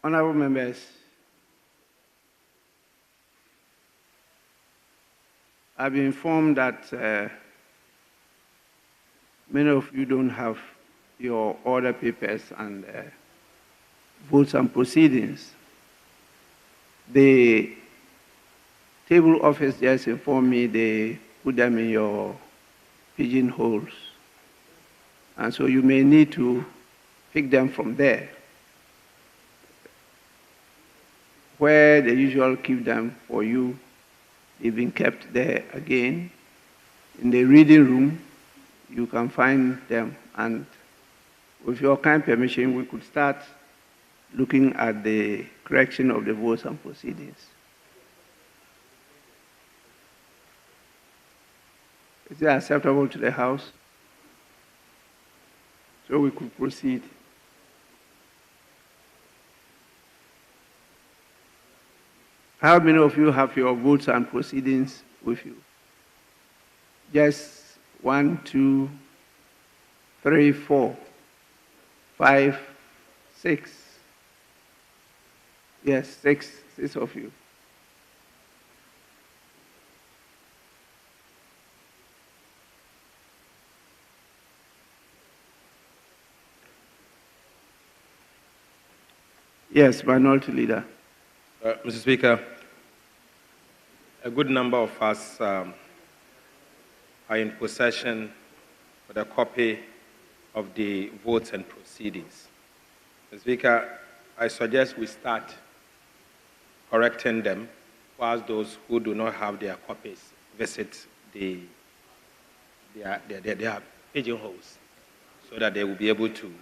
Honorable members, I've been informed that many of you don't have your order papers and votes and proceedings. The table office just informed me they put them in your pigeonholes. And so you may need to pick them from there, where they usually keep them for you. They've been kept there again. In the reading room, you can find them. And with your kind permission, we could start looking at the correction of the votes and proceedings. Is it acceptable to the House? So we could proceed. How many of you have your votes and proceedings with you? Just 1, 2, 3, 4, 5, 6. Yes, six of you. Yes, Minority Leader. Mr. Speaker, a good number of us are in possession of a copy of the votes and proceedings. Mr. Speaker, I suggest we start correcting them, whilst those who do not have their copies visit their pigeonholes, so that they will be able to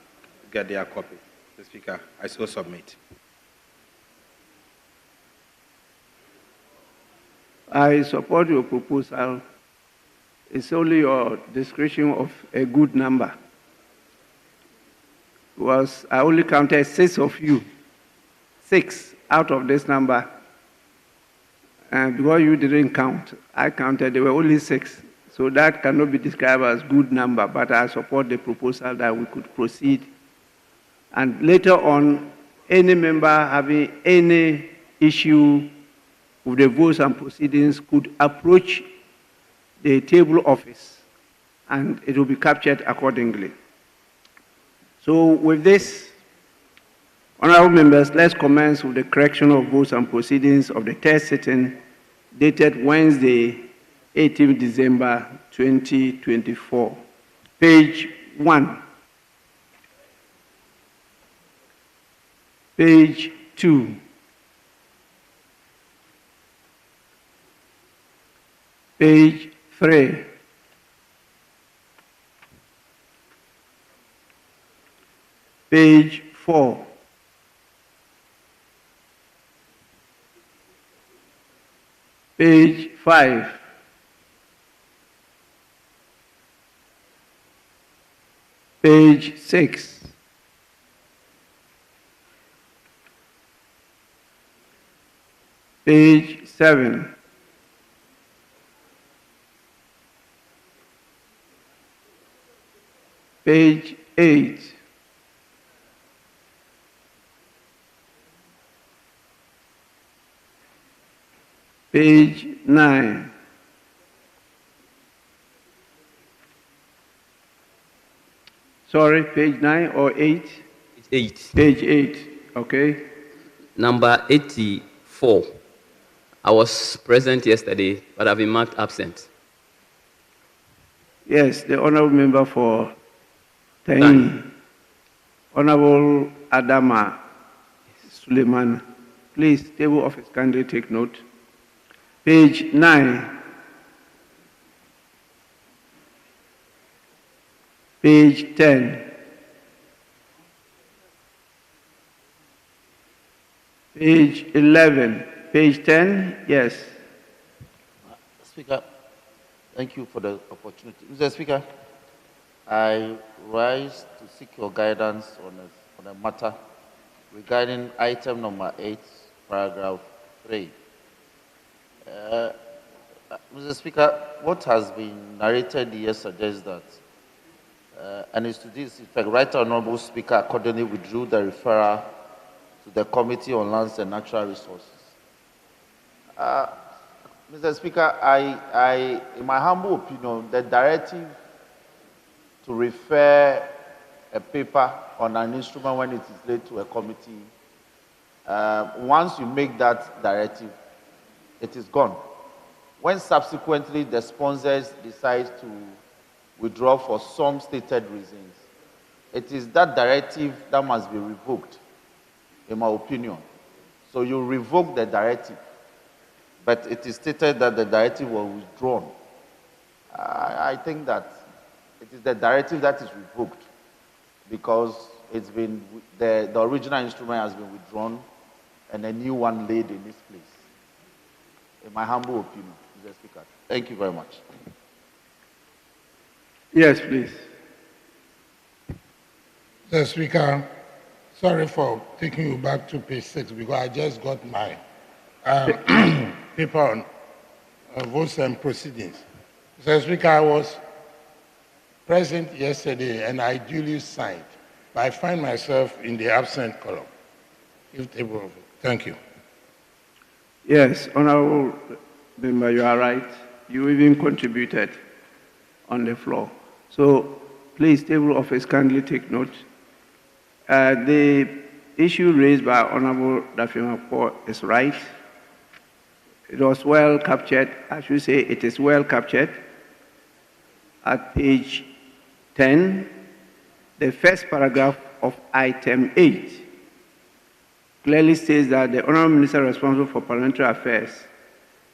get their copy. Mr. Speaker, I so submit. I support your proposal. It's only your description of a good number. Because I only counted 6 of you. 6 out of this number. And because you didn't count, I counted, there were only 6. So that cannot be described as good number, but I support the proposal that we could proceed. And later on, any member having any issue with the votes and proceedings could approach the table office, and it will be captured accordingly. So with this, honorable members, let's commence with the correction of votes and proceedings of the third sitting dated Wednesday, 18 December 2024. Page 1. Page 2. Page 3. Page 4. Page 5. Page 6. Page 7. Page 8. Page 9. Sorry, page 9 or 8? 8. Page 8, okay. Number 84. I was present yesterday, but I've been marked absent. Yes, the honorable member for Taini, Honorable Adama Suleiman. Please, table office, kindly take note. Page 9. Page 10. Page 11. Page 10, yes. Speaker, thank you for the opportunity. Mr. Speaker, I rise to seek your guidance on a matter regarding item number 8, paragraph 3. Mr. Speaker, what has been narrated here suggests that, and it's to this effect, Right Honorable Speaker accordingly withdrew the referral to the Committee on Lands and Natural Resources. Mr. Speaker, in my humble opinion, the directive to refer a paper on an instrument when it is laid to a committee, once you make that directive, it is gone. When subsequently the sponsors decide to withdraw for some stated reasons, it is that directive that must be revoked, in my opinion. So you revoke the directive, but it is stated that the directive was withdrawn. I think that it is the directive that is revoked because it's been, the original instrument has been withdrawn and a new one laid in its place. In my humble opinion, Mr. Speaker. Thank you very much. Yes, please. Mr. Speaker, sorry for taking you back to page 6 because I just got my paper on votes and proceedings. Mr. Speaker, I was present yesterday and I duly signed, but I find myself in the absent column. Thank you. Yes, Honorable Member, you are right. You even contributed on the floor. So please, table office, kindly take note. The issue raised by Honorable Afenyo-Markin is right. It was well captured. I should say it is well captured. At page 10, the first paragraph of item 8 clearly states that the Honorable Minister responsible for parliamentary affairs,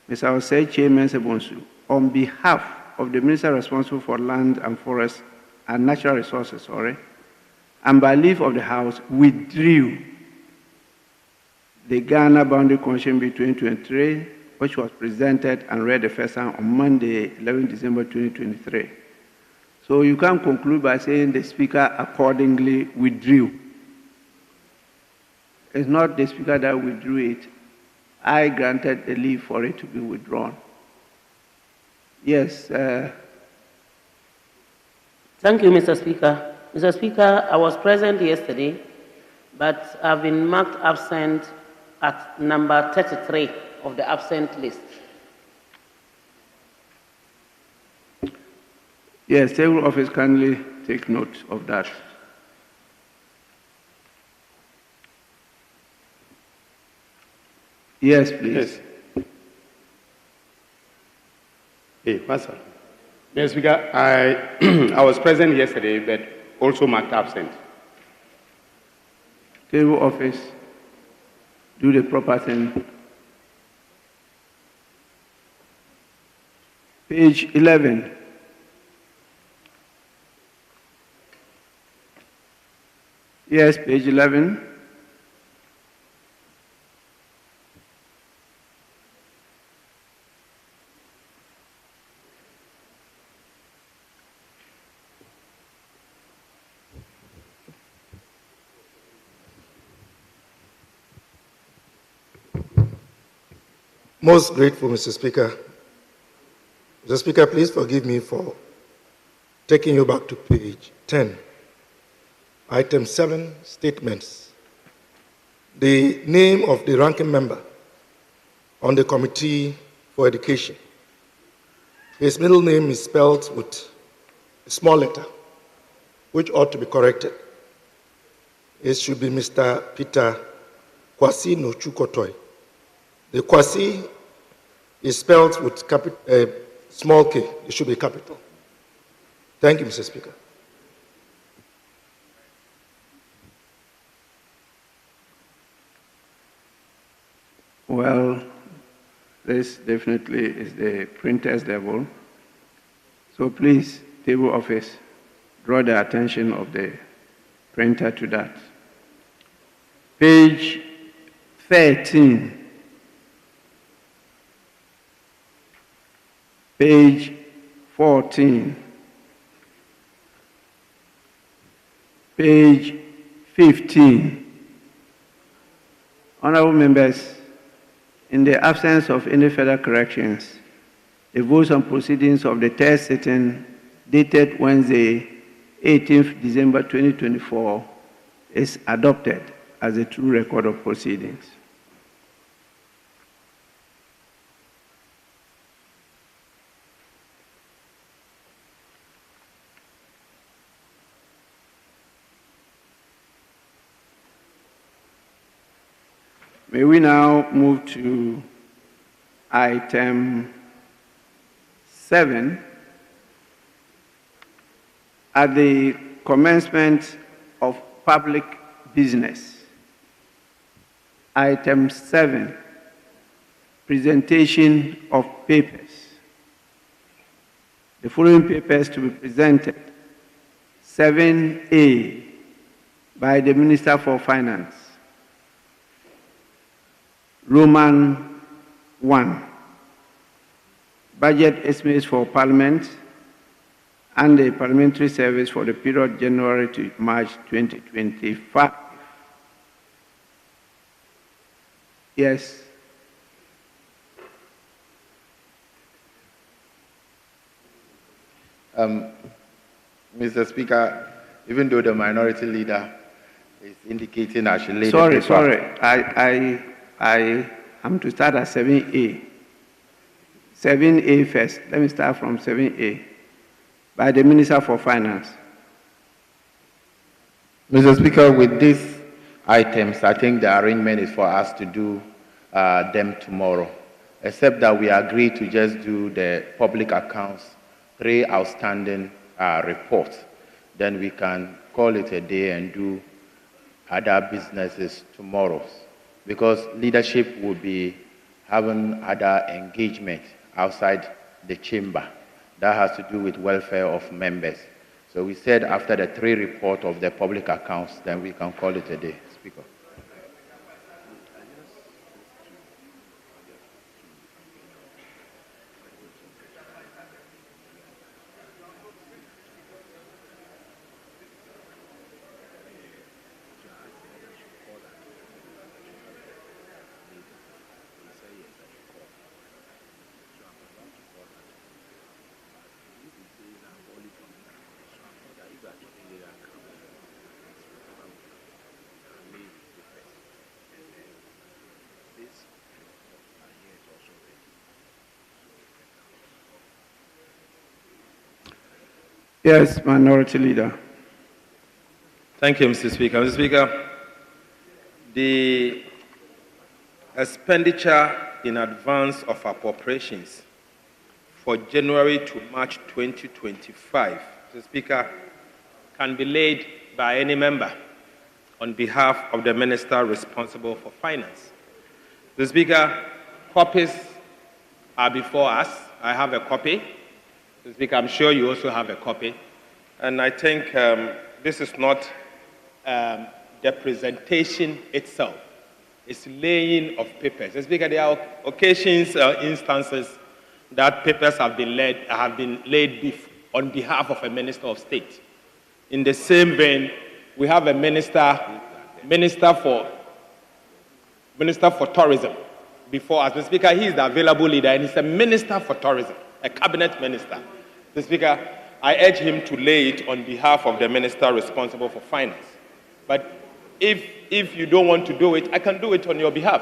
Mr. Osei Chairman Sebonsu, on behalf of the Minister responsible for land and forest and natural resources, and by leave of the House, withdrew the Ghana Boundary Convention Bill 2023, which was presented and read the first time on Monday, 11 December 2023. So you can conclude by saying the Speaker accordingly withdrew. It's not the Speaker that withdrew it. I granted the leave for it to be withdrawn. Yes. Thank you, Mr. Speaker. Mr. Speaker, I was present yesterday, but I've been marked absent at number 33 of the absent list. Yes, table office kindly take note of that. Yes, please. Yes. Hey, what's up? Mr. Speaker, I was present yesterday, but also marked absent. Table office, do the proper thing. Page 11. Yes, page 11. Most grateful, Mr. Speaker. Mr. Speaker, please forgive me for taking you back to page 10. Item 7, statements. The name of the ranking member on the Committee for Education. His middle name is spelled with a small letter, which ought to be corrected. it should be Mr. Peter Kwasi Nochukotoi. The Kwasi is spelled with small k. It should be capital. Thank you, Mr. Speaker. Well, this definitely is the printer's level. So please, table office, draw the attention of the printer to that. Page 13. Page 14. Page 15. Honorable members, in the absence of any further corrections, the votes on proceedings of the third sitting dated Wednesday, 18th December 2024 is adopted as a true record of proceedings. May we now move to item 7. At the commencement of public business. Item 7, presentation of papers. The following papers to be presented. 7A, by the Minister for Finance. Roman 1, budget estimates for Parliament and the parliamentary service for the period January to March 2025. Yes. Mr. Speaker, even though the minority leader is indicating I should lay I am to start at 7A. 7A first. Let me start from 7A. By the Minister for Finance. Mr. Speaker, with these items, I think the arrangement is for us to do them tomorrow, except that we agree to just do the public accounts, 3 outstanding reports. Then we can call it a day and do other businesses tomorrow, because leadership will be having other engagement outside the chamber that has to do with welfare of members. So we said after the 3 reports of the public accounts, then we can call it a day, Speaker. Yes, Minority Leader. Thank you, Mr. Speaker. Mr. Speaker, the expenditure in advance of appropriations for January to March 2025, Mr. Speaker, can be laid by any member on behalf of the Minister responsible for Finance. Mr. Speaker, copies are before us. I have a copy. Mr. Speaker, I'm sure you also have a copy. And I think this is not the presentation itself. It's laying of papers. Mr. Speaker, there are occasions, instances that papers have been laid on behalf of a Minister of State. In the same vein, we have a minister for tourism before us. Mr. Speaker, he is the available leader, and he's a minister for tourism, a cabinet minister. Mr. Speaker, I urge him to lay it on behalf of the minister responsible for finance. But if you don't want to do it, I can do it on your behalf.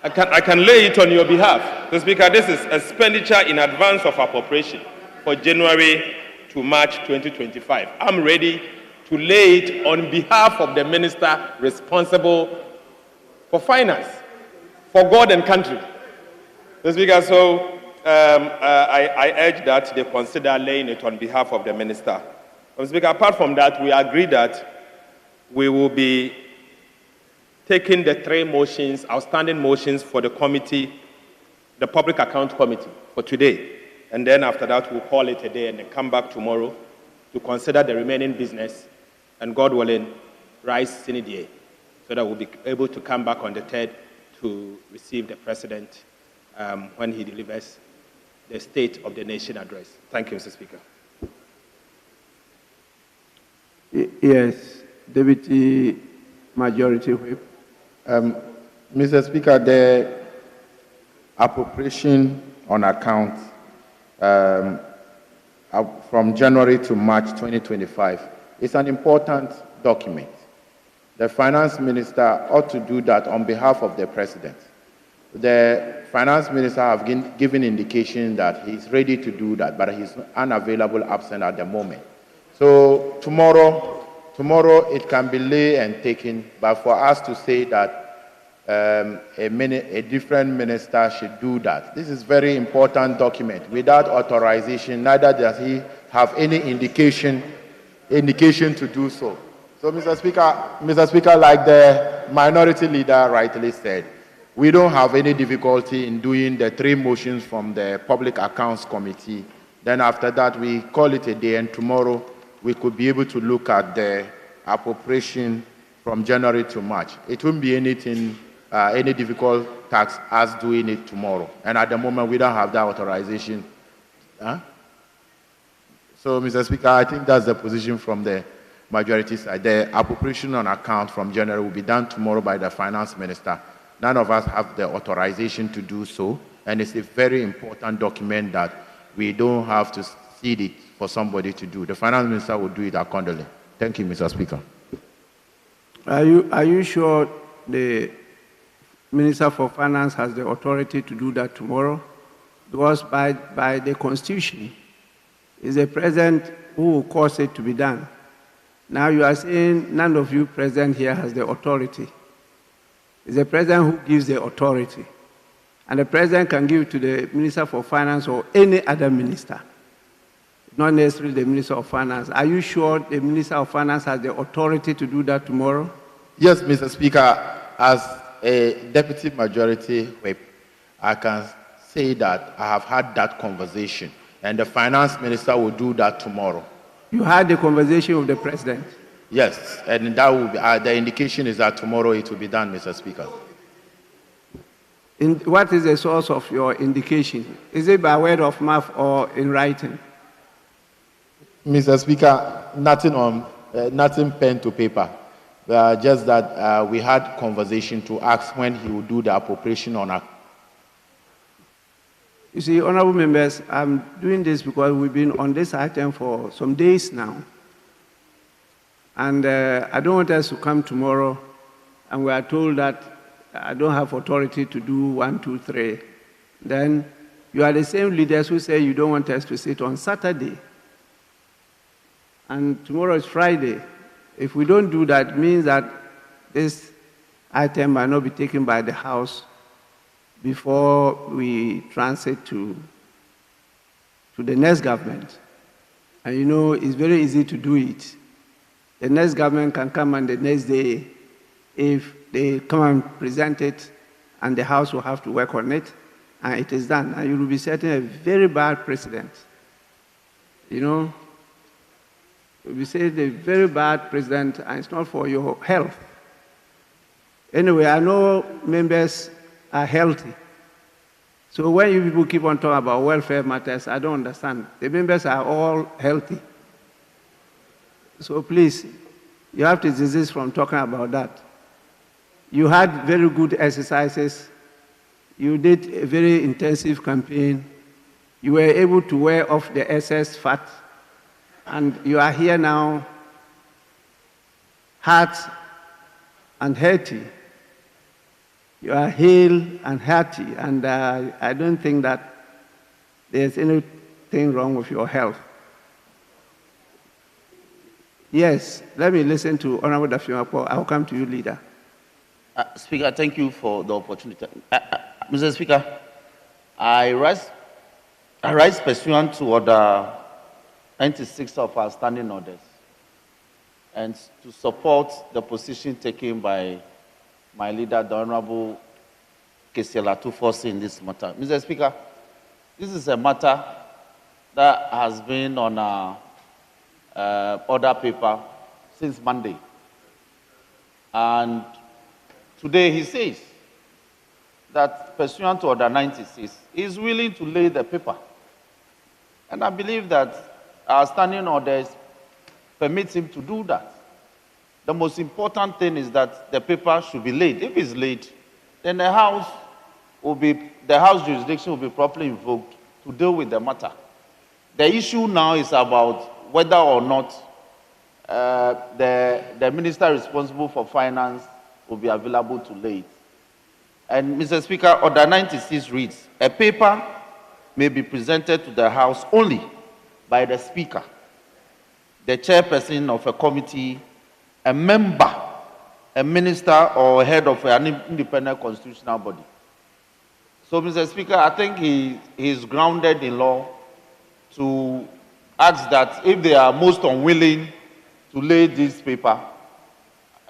I can lay it on your behalf. Mr. Speaker, this is expenditure in advance of appropriation for January to March 2025. I'm ready to lay it on behalf of the minister responsible for finance, for God and country. Mr. Speaker, so I urge that they consider laying it on behalf of the minister. Mr. Speaker, apart from that, we agree that we will be taking the 3 motions, outstanding motions for the committee, the Public Account Committee, for today. And then after that, we'll call it a day and then come back tomorrow to consider the remaining business, and God willing, rise sine die, so that we'll be able to come back on the 3rd to receive the President when he delivers the State of the Nation address. Thank you, Mr. Speaker. Yes, Deputy Majority Whip. Mr. Speaker, the appropriation on account from January to March 2025 is an important document. The Finance Minister ought to do that on behalf of the President. The Finance Minister has given indication that he's ready to do that, but he's unavailable, absent at the moment. So tomorrow it can be laid and taken, but for us to say that a different minister should do that. This is a very important document. Without authorization, neither does he have any indication to do so. So, Mr. Speaker, like the minority leader rightly said, we don't have any difficulty in doing the 3 motions from the Public Accounts Committee. Then after that, we call it a day, and tomorrow we could be able to look at the appropriation from January to March. It won't be anything, any difficult task as doing it tomorrow. And at the moment, we don't have that authorization. So, Mr. Speaker, I think that's the position from the majority side. The appropriation on account from January will be done tomorrow by the Finance Minister. None of us have the authorization to do so, and it's a very important document that we don't have to cede it for somebody to do. The Finance Minister will do it accordingly. Thank you, Mr. Speaker. Are you sure the Minister for Finance has the authority to do that tomorrow? Because by the Constitution, it's the President who will cause it to be done. Now you are saying none of you present here has the authority. It's the President who gives the authority. And the President can give it to the Minister for Finance or any other minister, not necessarily the Minister of Finance. Are you sure the Minister of Finance has the authority to do that tomorrow? Yes, Mr. Speaker. As a Deputy Majority Whip, I can say that I have had that conversation, and the Finance Minister will do that tomorrow. You had the conversation with the President? Yes, and that will be, the indication is that tomorrow it will be done, Mr. Speaker. What is the source of your indication? Is it by word of mouth or in writing? Mr. Speaker, nothing pen to paper. Just that we had conversation to ask when he will do the appropriation on our. You see, honorable members, I'm doing this because we've been on this item for some days now. And I don't want us to come tomorrow and we are told that I don't have authority to do 1, 2, 3. Then you are the same leaders who say you don't want us to sit on Saturday. And tomorrow is Friday. If we don't do that, it means that this item might not be taken by the House before we transit to the next government. And you know, it's very easy to do it. The next government can come on the next day if they come and present it, and the House will have to work on it, and it is done. And you will be setting a very bad precedent. You know, you'll be setting a very bad precedent, and it's not for your health. Anyway, I know members are healthy. So when you people keep on talking about welfare matters, I don't understand. The members are all healthy. So please, you have to desist from talking about that. You had very good exercises. You did a very intensive campaign. You were able to wear off the excess fat. And you are here now, hot and healthy. You are hale and hearty, and I don't think that there's anything wrong with your health. Yes, let me listen to Honorable Afenyo-Markin. I'll come to you, leader. Speaker, thank you for the opportunity. Mr. Speaker, I rise pursuant to Order 96 of our standing orders and to support the position taken by my leader, the Honorable Kesiela Tufosi, in this matter. Mr. Speaker, this is a matter that has been on our order paper since Monday. And today he says that pursuant to Order 96, he is willing to lay the paper. And I believe that our standing orders permit him to do that. The most important thing is that the paper should be laid. If it's laid, then the House jurisdiction will be properly invoked to deal with the matter. The issue now is about whether or not the minister responsible for finance will be available to lay it. And Mr. Speaker, Order 96 reads, a paper may be presented to the House only by the Speaker, the chairperson of a committee, a member, a minister, or head of an independent constitutional body. So, Mr. Speaker, I think he is grounded in law to ask that if they are most unwilling to lay this paper,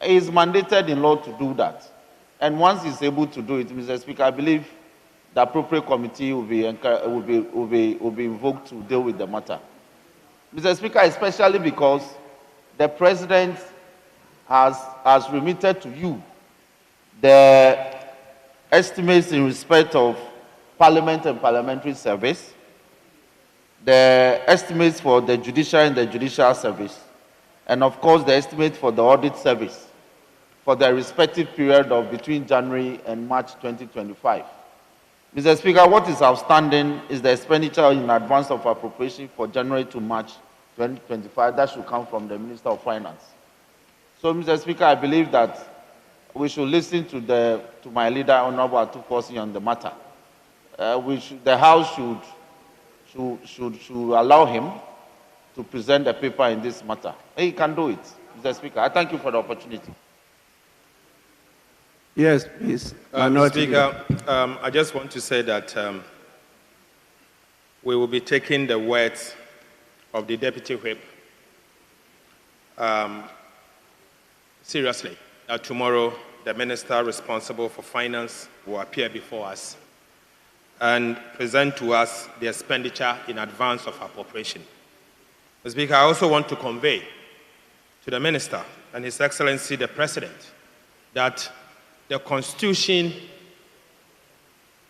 he is mandated in law to do that. And once he's able to do it, Mr. Speaker, I believe the appropriate committee will be invoked to deal with the matter. Mr. Speaker, especially because the President has remitted to you the estimates in respect of Parliament and parliamentary service, the estimates for the judiciary and the judicial service, and of course the estimate for the audit service for the respective period of between January and March 2025. Mr. Speaker, what is outstanding is the expenditure in advance of appropriation for January to March 2025. That should come from the Minister of Finance. So, Mr. Speaker, I believe that we should listen to my leader, Honorable Tufosi, on the matter. The House should allow him to present the paper in this matter. He can do it, Mr. Speaker. I thank you for the opportunity. Yes, please. Mr. Speaker, I just want to say that we will be taking the words of the Deputy Whip seriously. Tomorrow, the Minister responsible for finance will appear before us and present to us the expenditure in advance of appropriation. Mr. Speaker, I also want to convey to the Minister and His Excellency the President that the Constitution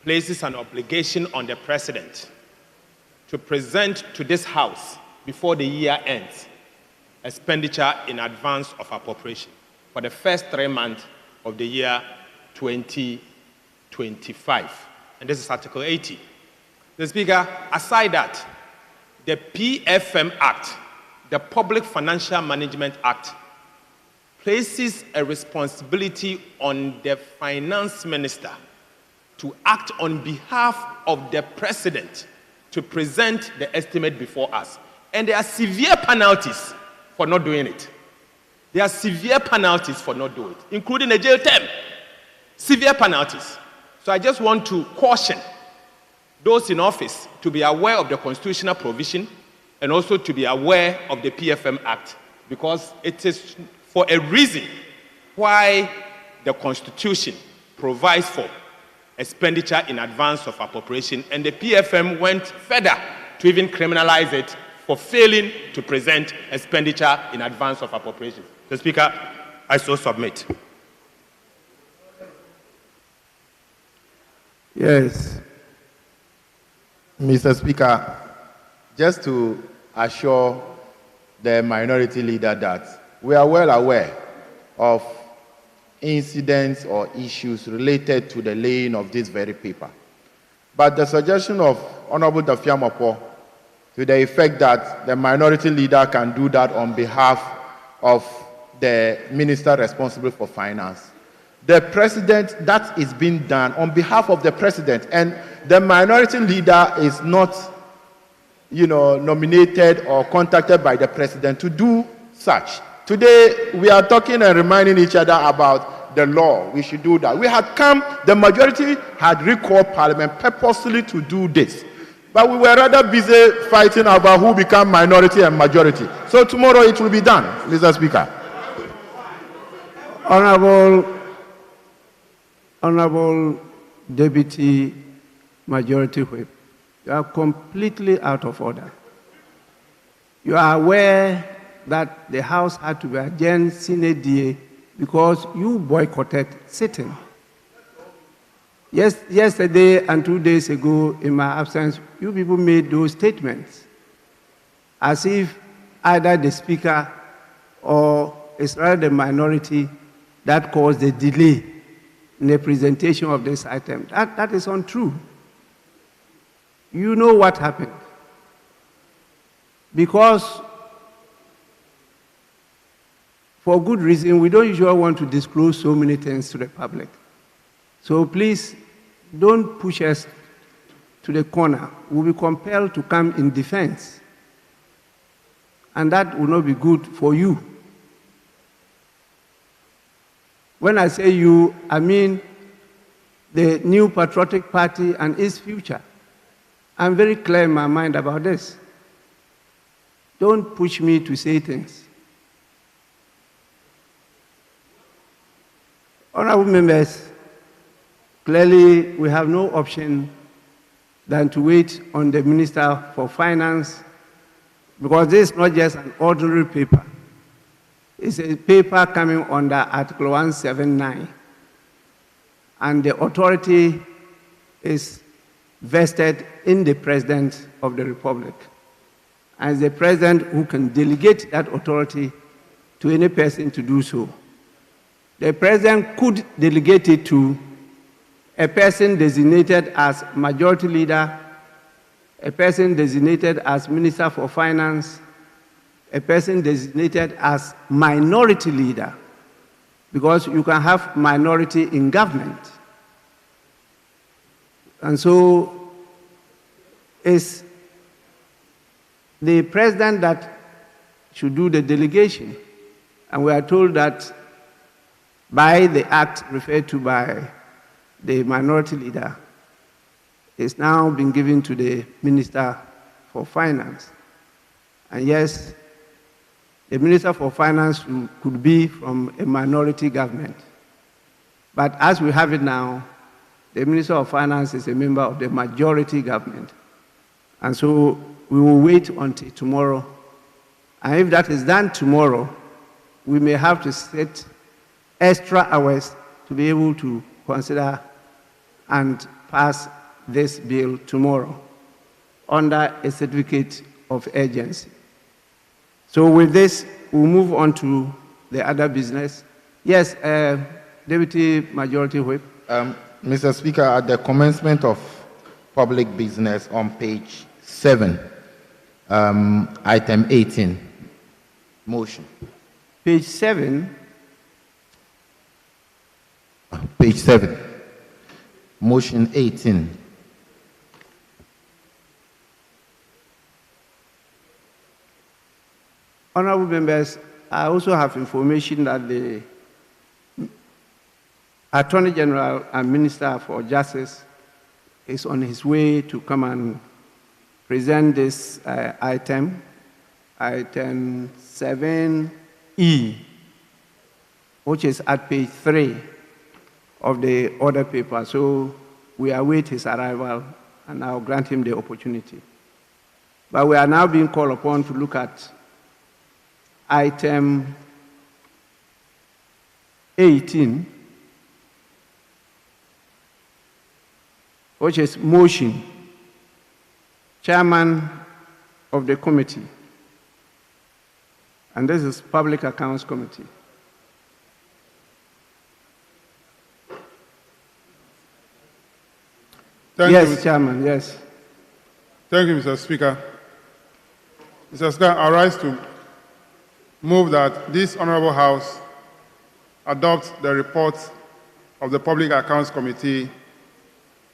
places an obligation on the President to present to this House before the year ends expenditure in advance of appropriation for the first 3 months of the year 2025. And this is Article 80. Mr. Speaker, aside that, the PFM Act, the Public Financial Management Act, places a responsibility on the finance minister to act on behalf of the president to present the estimate before us. And there are severe penalties for not doing it. There are severe penalties for not doing it, including a jail term. Severe penalties. So I just want to caution those in office to be aware of the constitutional provision and also to be aware of the PFM Act, because it is for a reason why the Constitution provides for expenditure in advance of appropriation, and the PFM went further to even criminalize it for failing to present expenditure in advance of appropriation. Mr. Speaker, I so submit. Yes. Mr. Speaker, just to assure the minority leader that we are well aware of incidents or issues related to the laying of this very paper. But the suggestion of Honorable Afenyo-Markin to the effect that the minority leader can do that on behalf of the minister responsible for finance. The president, that is being done on behalf of the president, and the minority leader is not, nominated or contacted by the president to do such. Today, we are talking and reminding each other about the law. We should do that. We had come, the majority had recalled Parliament purposely to do this. But we were rather busy fighting about who become minority and majority. So tomorrow it will be done, Mr. Speaker. Honorable Deputy Majority Whip, you are completely out of order. You are aware that the House had to be adjourned sine die because you boycotted sitting. Yesterday and 2 days ago, in my absence, you people made those statements as if either the Speaker or it's rather the minority that caused the delay in the presentation of this item. That is untrue. You know what happened. Because for good reason, we don't usually want to disclose so many things to the public. So please, don't push us to the corner. We'll be compelled to come in defense. And that will not be good for you. When I say you, I mean the New Patriotic Party and its future. I'm very clear in my mind about this. Don't push me to say things. Honorable members, clearly we have no option than to wait on the Minister for Finance, because this is not just an ordinary paper. It's a paper coming under Article 179, and the authority is vested in the President of the Republic. And it's the President who can delegate that authority to any person to do so. The President could delegate it to a person designated as Majority Leader, a person designated as Minister for Finance, a person designated as Minority Leader, because you can have minority in government. And so it's the President that should do the delegation. And we are told that by the act referred to by the Minority Leader, it's now been given to the Minister for Finance. And yes, the Minister for Finance could be from a minority government. But as we have it now, the Minister of Finance is a member of the majority government. And so we will wait until tomorrow. And if that is done tomorrow, we may have to set extra hours to be able to consider and pass this bill tomorrow under a certificate of urgency. So with this, we'll move on to the other business. Yes, Deputy Majority Whip. Mr. Speaker, at the commencement of public business on page 7, item 18, motion. Page 7. Page 7, motion 18. Honorable members, I also have information that the Attorney General and Minister for Justice is on his way to come and present this item 7E, which is at page 3 of the order paper. So we await his arrival, and I'll grant him the opportunity. But we are now being called upon to look at item 18, which is motion. Chairman of the committee, and this is Public Accounts Committee. Yes, Chairman, yes. Thank you, Mr. Speaker. Mr. Speaker, I rise to move that this Honorable House adopt the report of the Public Accounts Committee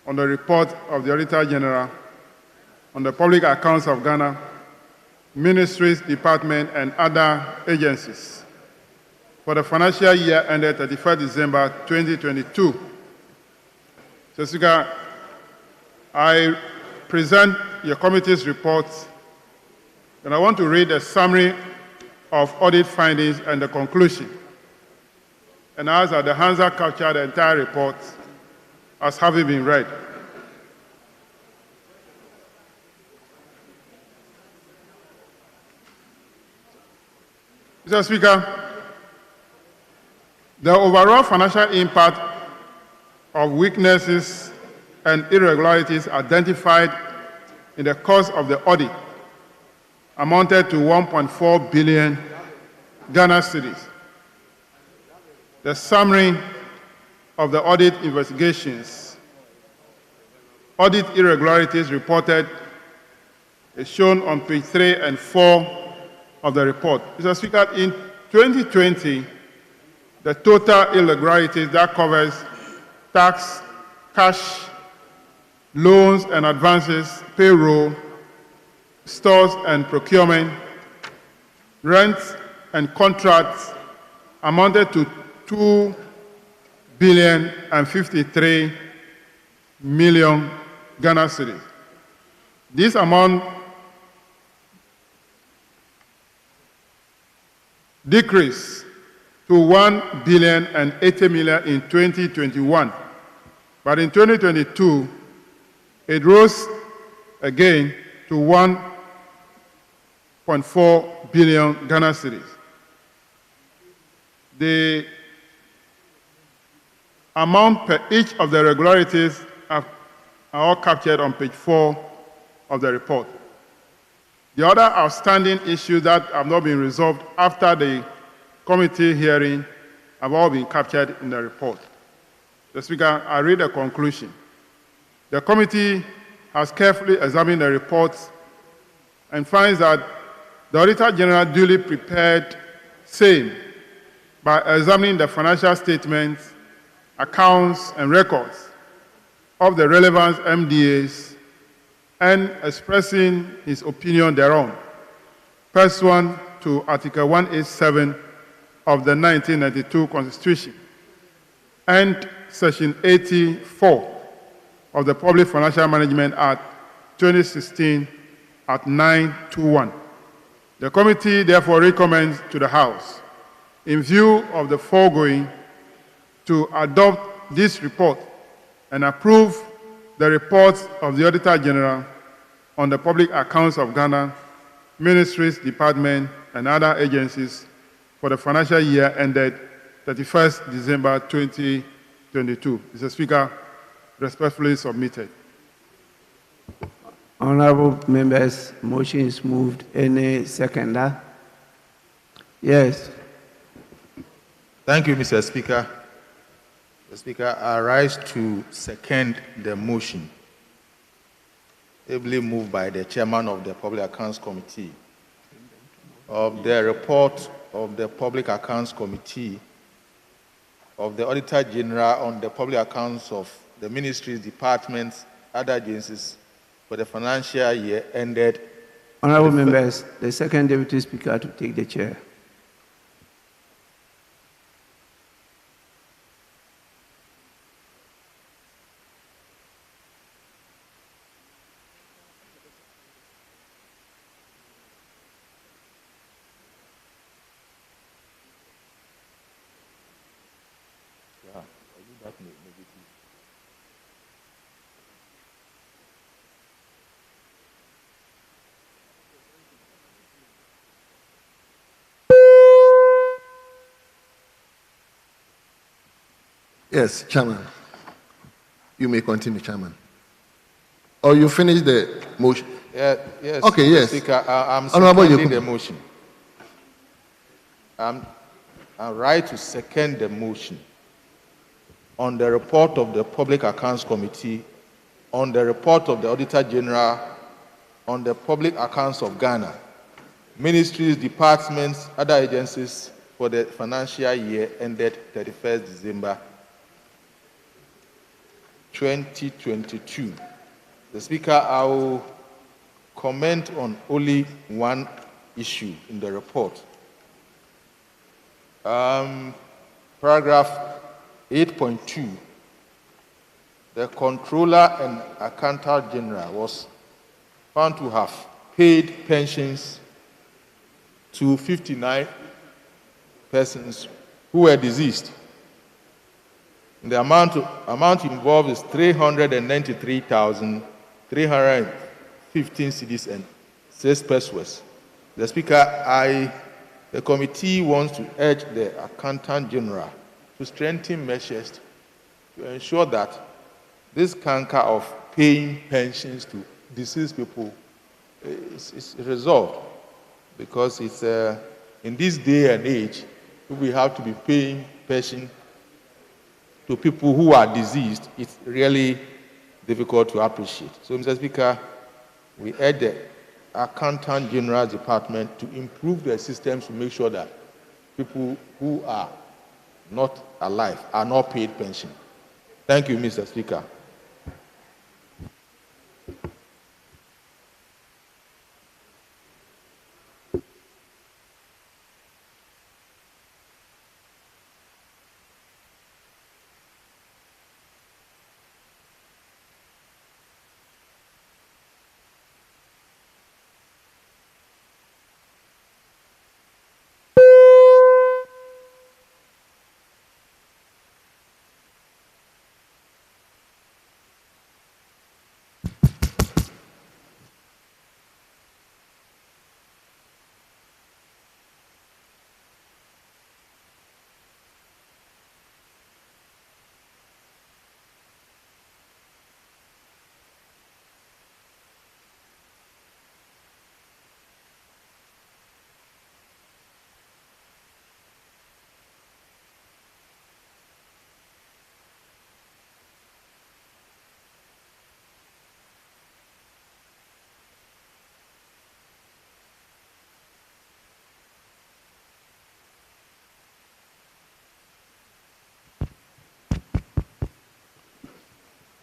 on the report of the Auditor General on the public accounts of Ghana ministries, departments, and other agencies for the financial year ended 31st December 2022. Mr. Speaker, I present your committee's report, and I want to read a summary of audit findings and the conclusion. And ask that the Hansa capture the entire report as having been read. Mr. Speaker, the overall financial impact of weaknesses and irregularities identified in the course of the audit amounted to 1.4 billion Ghana cedis. The summary of the audit investigations. Audit irregularities reported is shown on page 3 and 4 of the report. Mr. Speaker, in 2020, the total irregularities that covers tax, cash, loans and advances, payroll, stores and procurement, rents and contracts amounted to 2,053 million Ghana cedis. This amount decreased to 1,080 million in 2021, but in 2022, it rose again to 1.4 billion Ghana cedis. The amount per each of the irregularities are all captured on page 4 of the report. The other outstanding issues that have not been resolved after the committee hearing have all been captured in the report. Mr. Speaker, I read the conclusion. The committee has carefully examined the reports and finds that the Auditor General duly prepared same by examining the financial statements, accounts, and records of the relevant MDAs and expressing his opinion thereon, pursuant to Article 187 of the 1992 Constitution and Section 84 of the Public Financial Management Act 2016 at 921. The committee therefore recommends to the House, in view of the foregoing, to adopt this report and approve the reports of the Auditor General on the public accounts of Ghana, ministries, departments, and other agencies for the financial year ended 31st December 2022. Mr. Speaker, respectfully submitted. Honorable members, motion is moved. Any seconder? Yes. Thank you, Mr. Speaker. Mr. Speaker, I rise to second the motion, ably moved by the chairman of the Public Accounts Committee, of the report of the Public Accounts Committee of the Auditor General on the public accounts of the ministries, departments, other agencies for the financial year ended. Honorable members, the second deputy speaker to take the chair. Yes, Chairman. You may continue, Chairman. Or you finish the motion? Yes. Okay, yes. Speaker, I'm seconding the motion. I'm right to second the motion on the report of the Public Accounts Committee, on the report of the Auditor General, on the public accounts of Ghana, ministries, departments, other agencies for the financial year ended 31st December 2022. The Speaker, I will comment on only one issue in the report. Paragraph 8.2, the Controller and Accountant General was found to have paid pensions to 59 persons who were deceased. The amount involved is 393,315 cedis and 6 pesos. The Speaker, the committee wants to urge the Accountant General to strengthen measures to ensure that this canker of paying pensions to deceased people is resolved, because it's in this day and age we have to be paying pension to people who are deceased. It's really difficult to appreciate. So, Mr. Speaker, we urge the Accountant General's Department to improve their systems to make sure that people who are not alive are not paid pension. Thank you, Mr. Speaker.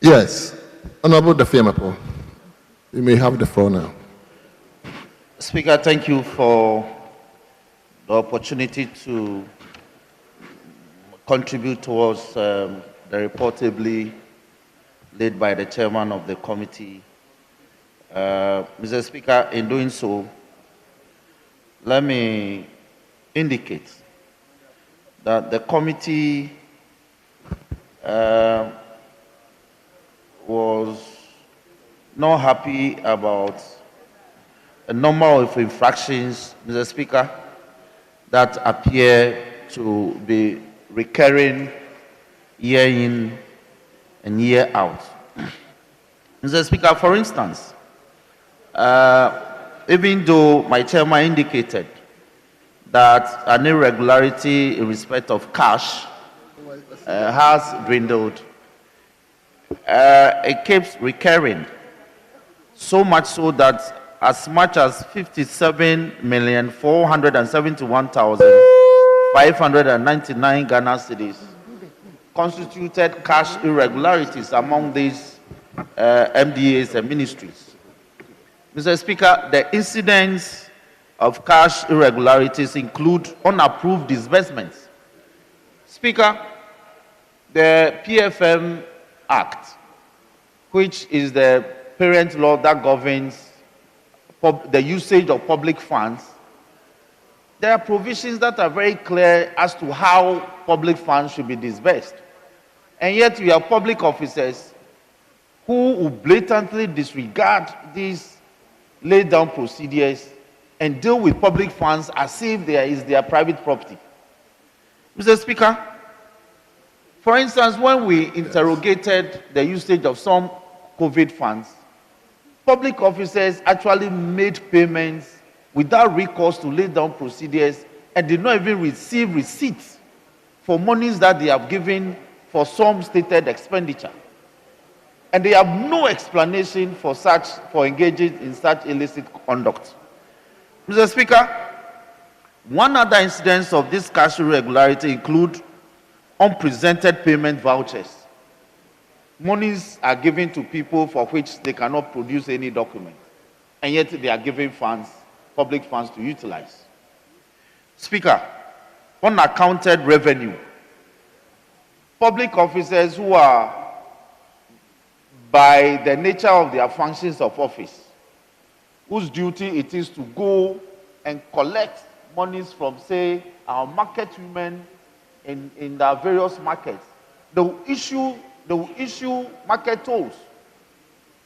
Yes. Honorable Dafemapo, you may have the floor now. Speaker, thank you for the opportunity to contribute towards the report ably led by the chairman of the committee. Mr. Speaker, in doing so, let me indicate that the committee was not happy about a number of infractions, Mr. Speaker, that appear to be recurring year in and year out. Mr. Speaker, for instance, even though my chairman indicated that an irregularity in respect of cash has dwindled, it keeps recurring, so much so that as much as 57,471,599 Ghana cedis constituted cash irregularities among these MDAs and ministries. Mr. Speaker, the incidents of cash irregularities include unapproved disbursements. Speaker, the PFM Act, which is the parent law that governs the usage of public funds, there are provisions that are very clear as to how public funds should be disbursed. And yet we have public officers who will blatantly disregard these laid down procedures and deal with public funds as if there is their private property. Mr. Speaker, for instance, when we interrogated the usage of some COVID funds, public officers actually made payments without recourse to lay down procedures and did not even receive receipts for monies that they have given for some stated expenditure. And they have no explanation for engaging in such illicit conduct. Mr. Speaker, one other incidence of this cash irregularity include unpresented payment vouchers. Monies are given to people for which they cannot produce any document, and yet they are giving funds public funds to utilize. Speaker, unaccounted revenue. Public officers who are, by the nature of their functions of office, whose duty it is to go and collect monies from, say, our market women in the various markets. They will issue market tolls.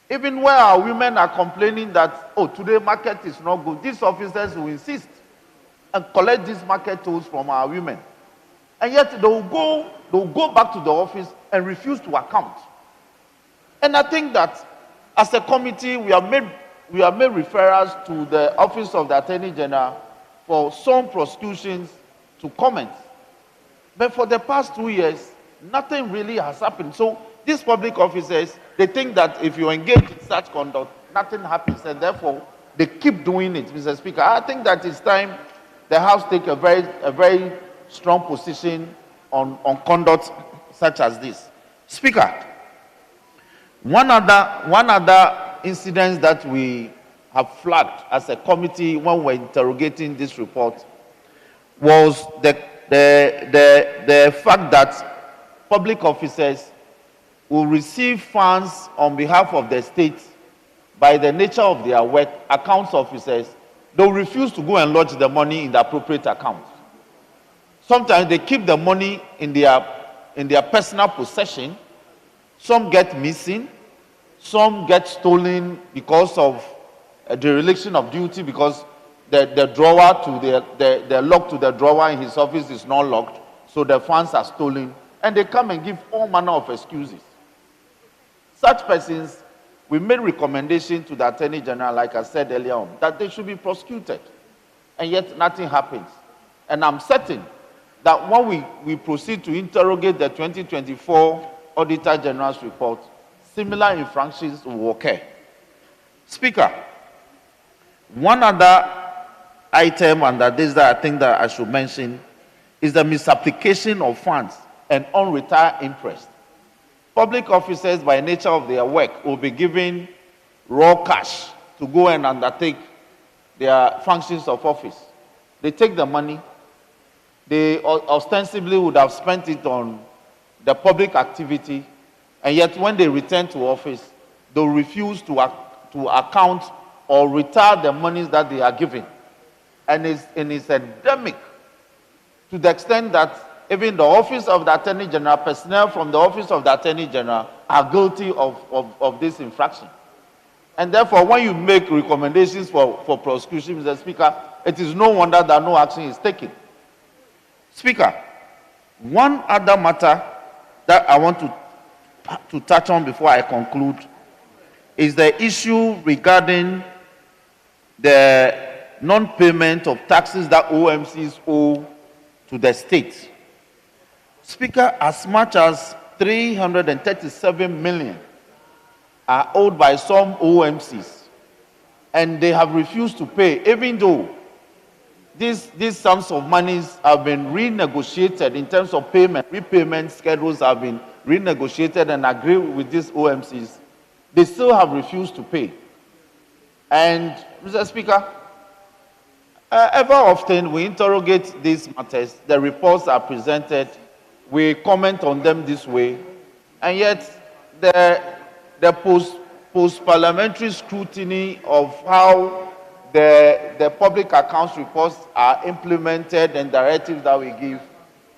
Even where our women are complaining that, oh, today market is not good, these officers will insist and collect these market tolls from our women. And yet they will go back to the office and refuse to account. And I think that as a committee, we have made referrals to the Office of the Attorney General for some prosecutions to comment. But for the past 2 years, nothing really has happened. So these public officers, they think that if you engage in such conduct, nothing happens, and therefore they keep doing it, Mr. Speaker. I think that it's time the House take a very strong position on conduct such as this. Speaker, one other incident that we have flagged as a committee when we're interrogating this report was the fact that public officers will receive funds on behalf of the state by the nature of their work. Accounts officers, they'll refuse to go and lodge the money in the appropriate accounts. Sometimes they keep the money in their personal possession. Some get missing. Some get stolen because of a dereliction of duty, because the drawer to the lock to the drawer in his office is not locked, so the funds are stolen, and they come and give all manner of excuses. Such persons, we made recommendation to the Attorney General, like I said earlier on, that they should be prosecuted, and yet nothing happens. And I'm certain that when we proceed to interrogate the 2024 Auditor General's report, similar infractions will occur. Speaker, one other item under this that I think that I should mention is the misapplication of funds and unretired interest. Public officers, by nature of their work, will be given raw cash to go and undertake their functions of office. They take the money, they ostensibly would have spent it on the public activity, and yet when they return to office, they refuse to account or retire the monies that they are given. And it's endemic to the extent that even the Office of the Attorney General, personnel from the Office of the Attorney General are guilty of this infraction. And therefore, when you make recommendations for prosecution, Mr. Speaker, it is no wonder that no action is taken. Speaker, one other matter that I want to touch on before I conclude is the issue regarding the non-payment of taxes that OMCs owe to the state. Speaker, as much as 337 million are owed by some OMCs, and they have refused to pay, even though these sums of monies have been renegotiated in terms of payment, repayment schedules have been renegotiated and agreed with these OMCs, they still have refused to pay. And, Mr. Speaker, ever often we interrogate these matters, the reports are presented, we comment on them this way, and yet the post-parliamentary scrutiny of how the public accounts reports are implemented and directives that we give,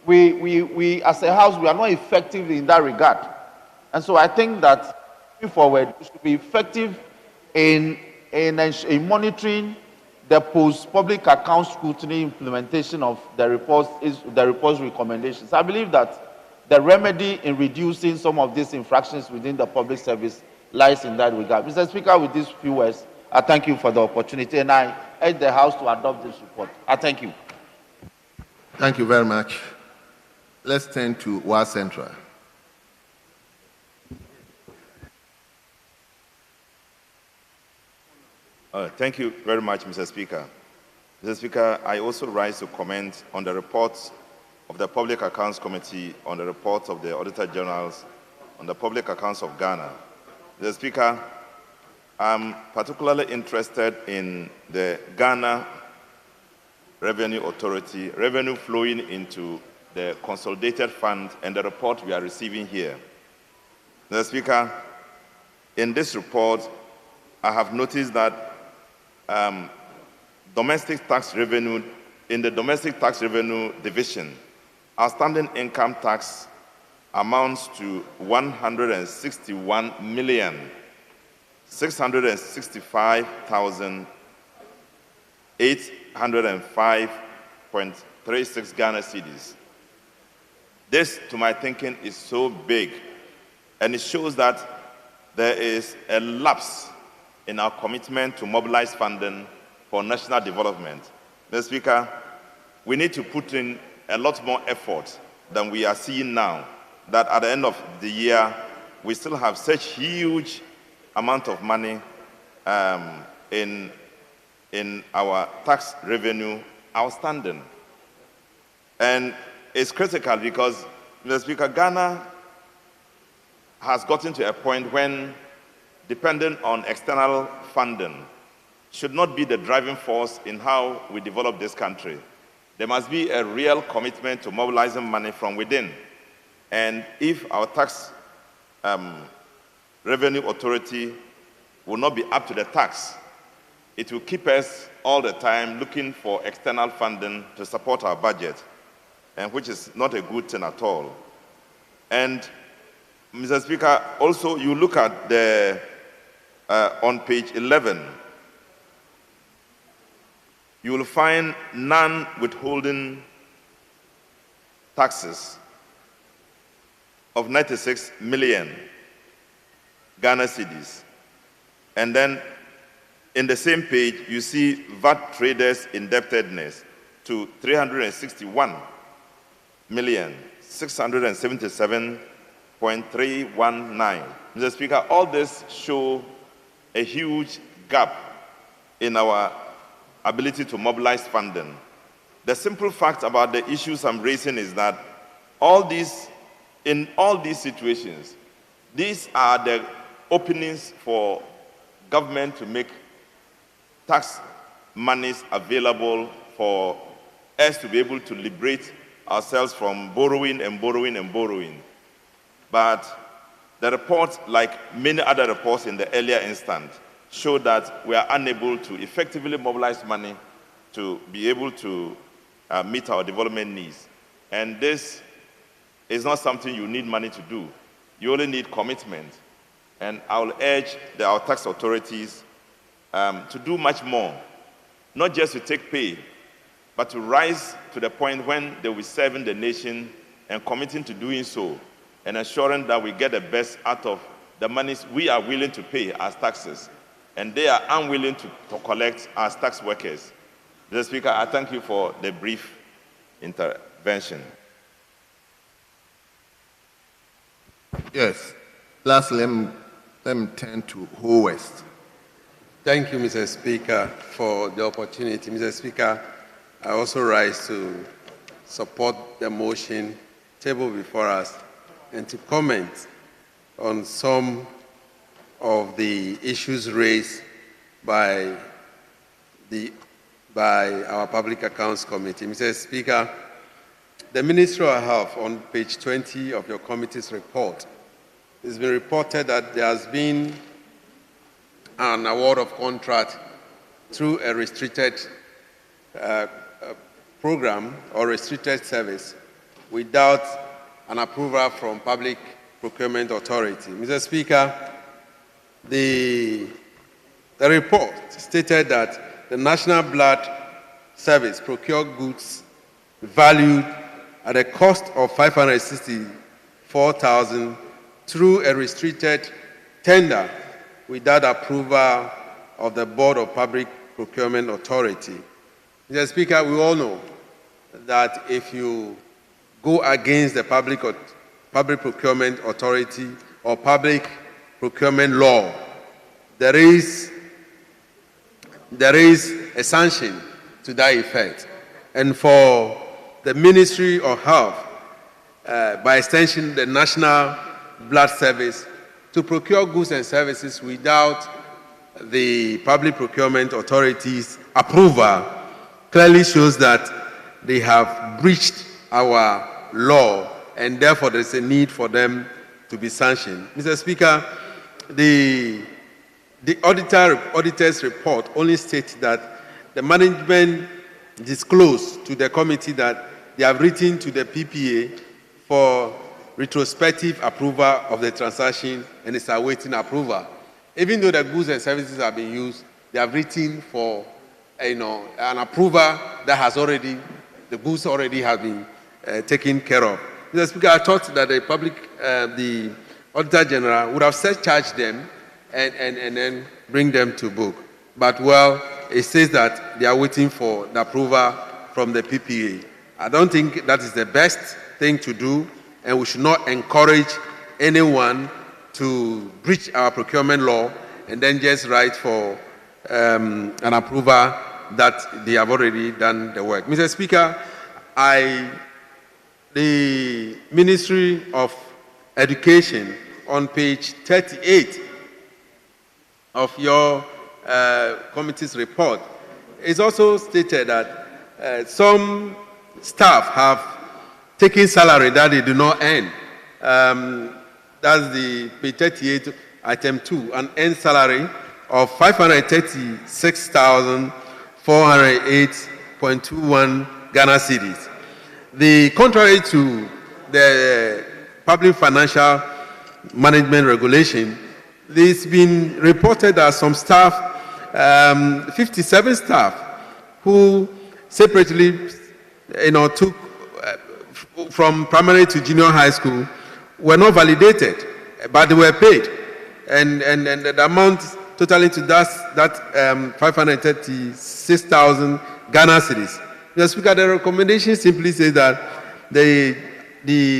we as a House, we are not effective in that regard. And so I think that moving forward, we should be effective in monitoring the post-public account scrutiny implementation of the report's recommendations. I believe that the remedy in reducing some of these infractions within the public service lies in that regard. Mr. Speaker, with these few words, I thank you for the opportunity, and I urge the House to adopt this report. I thank you. Thank you very much. Let's turn to Wa Central. Thank you very much, Mr. Speaker. Mr. Speaker, I also rise to comment on the reports of the Public Accounts Committee on the reports of the Auditor Generals on the public accounts of Ghana. Mr. Speaker, I'm particularly interested in the Ghana Revenue Authority, revenue flowing into the consolidated fund and the report we are receiving here. Mr. Speaker, in this report, I have noticed that domestic tax revenue, in the domestic tax revenue division, outstanding income tax amounts to 161,665,805.36 Ghana cedis. This, to my thinking, is so big, and it shows that there is a lapse in our commitment to mobilize funding for national development. Mr. Speaker, we need to put in a lot more effort than we are seeing now, that at the end of the year, we still have such huge amount of money in our tax revenue outstanding. And it's critical because, Mr. Speaker, Ghana has gotten to a point when, depending on external funding, should not be the driving force in how we develop this country. There must be a real commitment to mobilizing money from within. And if our tax revenue authority will not be up to the tax, it will keep us all the time looking for external funding to support our budget, and which is not a good thing at all. And, Mr. Speaker, also you look at the, on page 11, you will find non-withholding taxes of 96 million Ghana cedis. And then in the same page, you see VAT traders' indebtedness to 361,677.319. Mr. Speaker, all this show a huge gap in our ability to mobilize funding. The simple fact about the issues I'm raising is that in all these situations, these are the openings for government to make tax monies available for us to be able to liberate ourselves from borrowing and borrowing and borrowing. But the report, like many other reports in the earlier instance, show that we are unable to effectively mobilize money to be able to meet our development needs. And this is not something you need money to do. You only need commitment. And I will urge our tax authorities to do much more, not just to take pay, but to rise to the point when they will be serving the nation and committing to doing so, and ensuring that we get the best out of the monies we are willing to pay as taxes, and they are unwilling to collect as tax workers. Mr. Speaker, I thank you for the brief intervention. Yes. Lastly, let me turn to Ho West. Thank you, Mr. Speaker, for the opportunity. Mr. Speaker, I also rise to support the motion tabled before us and to comment on some of the issues raised by our Public Accounts Committee. Mr. Speaker, the Ministry of Health, on page 20 of your committee's report, it's been reported that there has been an award of contract through a restricted program or restricted service without an approval from Public Procurement Authority. Mr. Speaker, the report stated that the National Blood Service procured goods valued at a cost of $564,000 through a restricted tender without approval of the Board of Public Procurement Authority. Mr. Speaker, we all know that if you go against the Public Procurement Authority or Public Procurement Law, there is a sanction to that effect. And for the Ministry of Health, by extension the National Blood Service, to procure goods and services without the Public Procurement Authority's approval clearly shows that they have breached our law, and therefore there's a need for them to be sanctioned. Mr. Speaker, the auditor's report only states that the management disclosed to the committee that they have written to the PPA for retrospective approval of the transaction and is awaiting approval. Even though the goods and services have been used, they have written for an approval that has already, the goods already have been taken care of. Mr. Speaker, I thought that the Auditor General would have charged them and then bring them to book. But, well, it says that they are waiting for the approval from the PPA. I don't think that is the best thing to do, and we should not encourage anyone to breach our procurement law and then just write for an approval that they have already done the work. Mr. Speaker, the Ministry of Education, on page 38 of your committee's report, it's also stated that some staff have taken salary that they do not earn. That's the page 38, item 2, an earned salary of 536,408.21 Ghana cedis. The contrary to the public financial management regulation, it's been reported that some staff, 57 staff, who separately, took from primary to junior high school, were not validated, but they were paid, and the amount totaling to that 536,000 Ghana cedis. Mr. Speaker, the recommendation simply says that the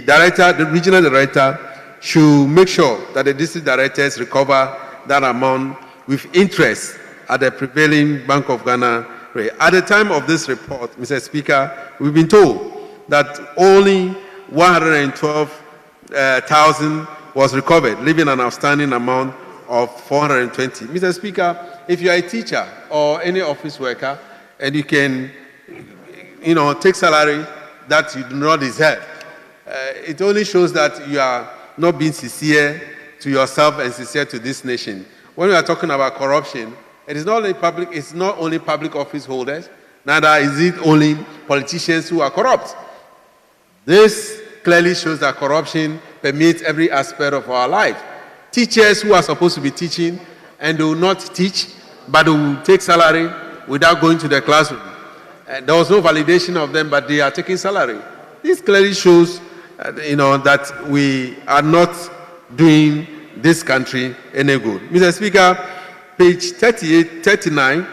director, the regional director, should make sure that the district directors recover that amount with interest at the prevailing Bank of Ghana rate. At the time of this report, Mr. Speaker, we've been told that only 112,000 was recovered, leaving an outstanding amount of 420. Mr. Speaker, if you are a teacher or any office worker and you can, take salary that you do not deserve, it only shows that you are not being sincere to yourself and sincere to this nation. When we are talking about corruption, it is not only public office holders, neither is it only politicians who are corrupt. This clearly shows that corruption permeates every aspect of our life. Teachers who are supposed to be teaching and they will not teach, but they will take salary without going to the classroom. There was no validation of them, but they are taking salary. This clearly shows, that we are not doing this country any good. Mr. Speaker, page 39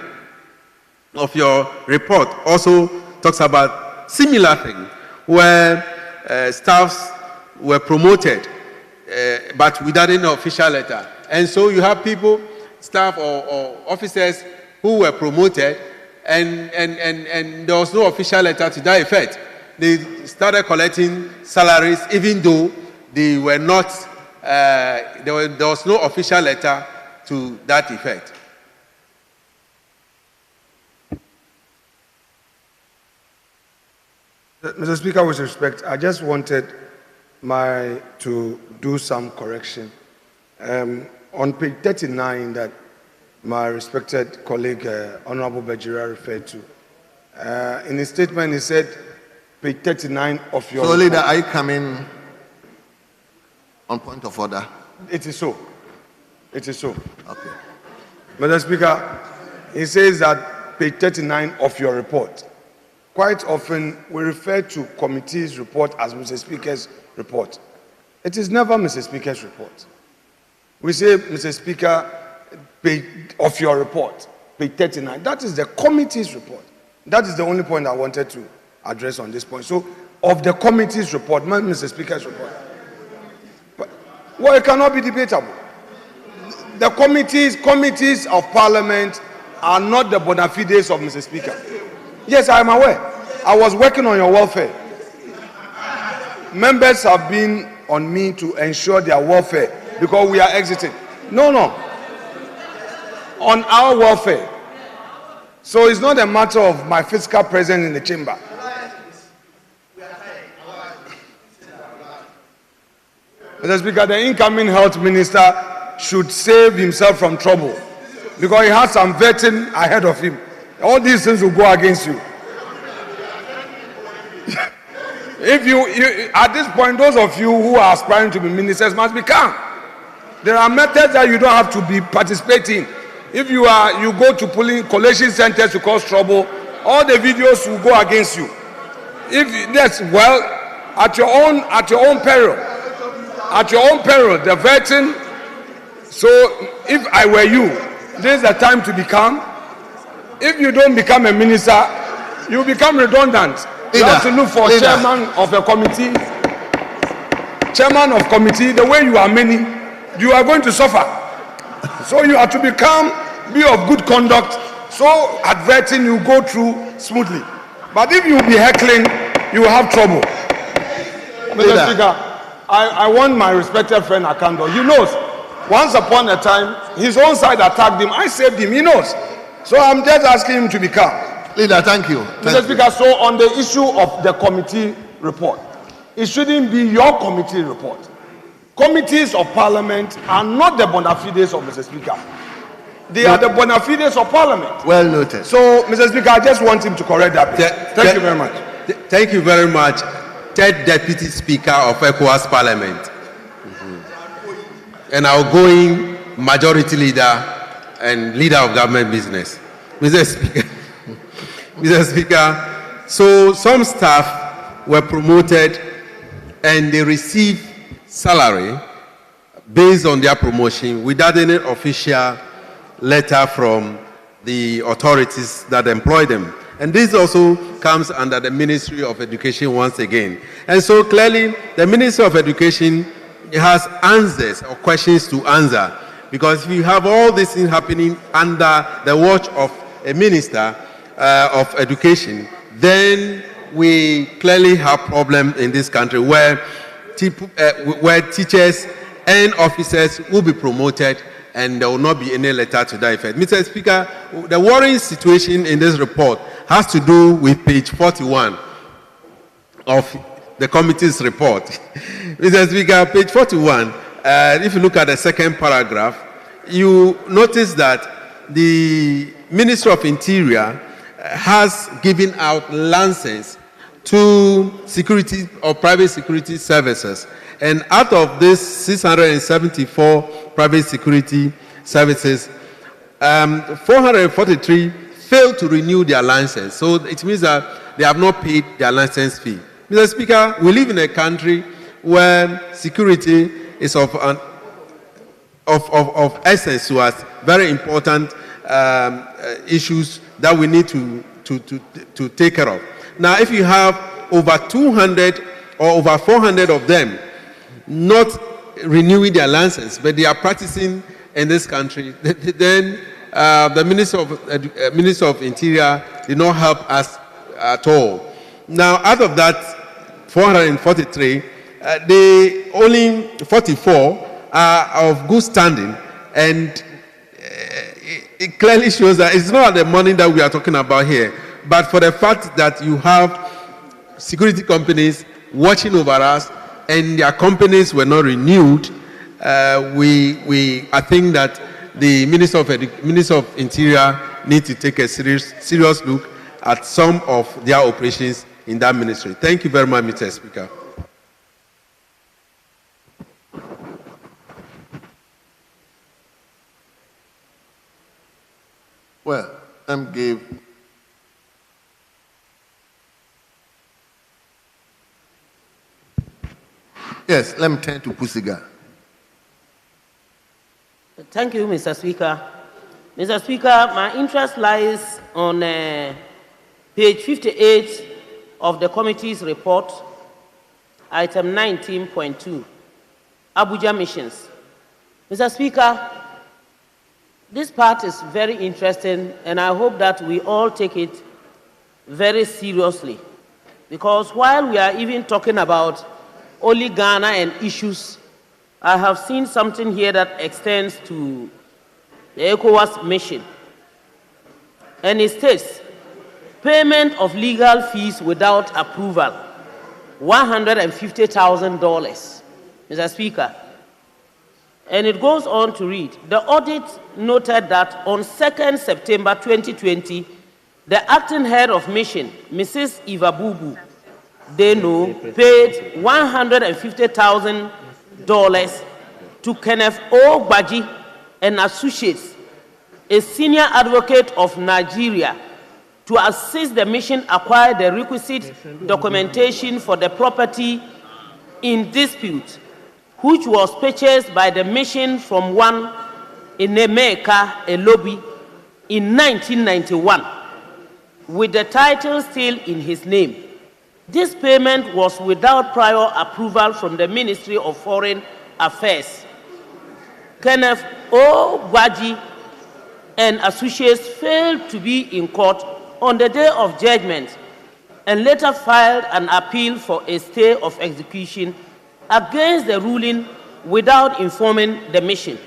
of your report also talks about similar thing, where staffs were promoted, but without any official letter. And so you have people, staff or officers who were promoted, and there was no official letter to that effect. They started collecting salaries even though they were not, there was no official letter to that effect. Mr. Speaker, with respect, I just wanted to do some correction. On page 39 that my respected colleague, Honorable Bajira, referred to, in his statement he said, page 39 of your... So, Leader, are you coming on point of order? It is so. It is so. Okay. Mr. Speaker, he says that page 39 of your report. Quite often, we refer to committee's report as Mr. Speaker's report. It is never Mr. Speaker's report. We say, Mr. Speaker, page of your report, page 39. That is the committee's report. That is the only point I wanted to address on this point. So, of the committee's report, not Mr. Speaker's report. But, well, it cannot be debatable. The committees of Parliament are not the bona fides of Mr. Speaker. Yes, I am aware. I was working on your welfare. Members have been on me to ensure their welfare because we are exiting. No. on our welfare. So it's not a matter of my physical presence in the chamber. Mr. Speaker, the incoming health minister should save himself from trouble because he has some vetting ahead of him. All these things will go against you. If you at this point, those of you who are aspiring to be ministers must be calm. There are methods that you don't have to be participating. If you go to collation centers to cause trouble, all the videos will go against you. If that's well, at your own peril, the vetting. So if I were you, this is the time to become. If you don't become a minister, you become redundant. You have to look for chairman of a committee. Chairman of committee, the way you are many, you are going to suffer. So you have to be of good conduct. So at vetting you go through smoothly. But if you be heckling, you will have trouble. Mr. Speaker, I want my respected friend Akando. He knows. Once upon a time, his own side attacked him. I saved him. He knows. So I'm just asking him to be calm. Leader, thank you. Mr. Speaker, so on the issue of the committee report, it shouldn't be your committee report. Committees of Parliament are not the bona fides of Mr. Speaker. They are the bona fides of Parliament. Well noted. So, Mr. Speaker, I just want him to correct that. Thank you very much. Thank you very much. Third Deputy Speaker of ECOWAS Parliament. And outgoing Majority Leader and Leader of Government Business. Mr. Speaker. Mr. Speaker, so some staff were promoted and they received salary based on their promotion without any official letter from the authorities that employ them. And this also comes under the Ministry of Education once again. And so clearly, the Ministry of Education has answers or questions to answer. Because if you have all these things happening under the watch of a minister of education, then we clearly have problems in this country where teachers and officers will be promoted and there will not be any letter to that effect. Mr. Speaker, the worrying situation in this report has to do with page 41 of the committee's report. Mr. Speaker, page 41, if you look at the second paragraph, you notice that the Ministry of Interior has given out licenses to security or private security services. And out of this 674 private security services, 443 failed to renew their license. So it means that they have not paid their license fee. Mr. Speaker, we live in a country where security is of essence to us, very important issues that we need to take care of. Now, if you have over 200 or over 400 of them not renewing their license, but they are practicing in this country, then the Minister of Interior did not help us at all. Now, out of that 443, they only 44 are of good standing, and it clearly shows that it's not the money that we are talking about here, but for the fact that you have security companies watching over us and their companies were not renewed. I think that the Minister of Interior needs to take a serious look at some of their operations in that ministry. Thank you very much, Mr. Speaker. Well, yes, let me turn to Pusiga. Thank you, Mr. Speaker. Mr. Speaker, my interest lies on page 58 of the committee's report, item 19.2, Abuja missions. Mr. Speaker, this part is very interesting, and I hope that we all take it very seriously. Because while we are even talking about only Ghana and issues, I have seen something here that extends to the ECOWAS mission. And it states, payment of legal fees without approval, $150,000, Mr. Speaker. And it goes on to read, the audit noted that on 2nd September 2020, the acting head of mission, Mrs. Eva Bubu Deno, paid $150,000 to Kenneth O. Baji and Associates, a senior advocate of Nigeria, to assist the mission acquire the requisite documentation for the property in dispute, which was purchased by the mission from one Enemeka Elobi in 1991, with the title still in his name. This payment was without prior approval from the Ministry of Foreign Affairs. Kenneth O. Gwaji and Associates failed to be in court on the day of judgment and later filed an appeal for a stay of execution against the ruling without informing the mission.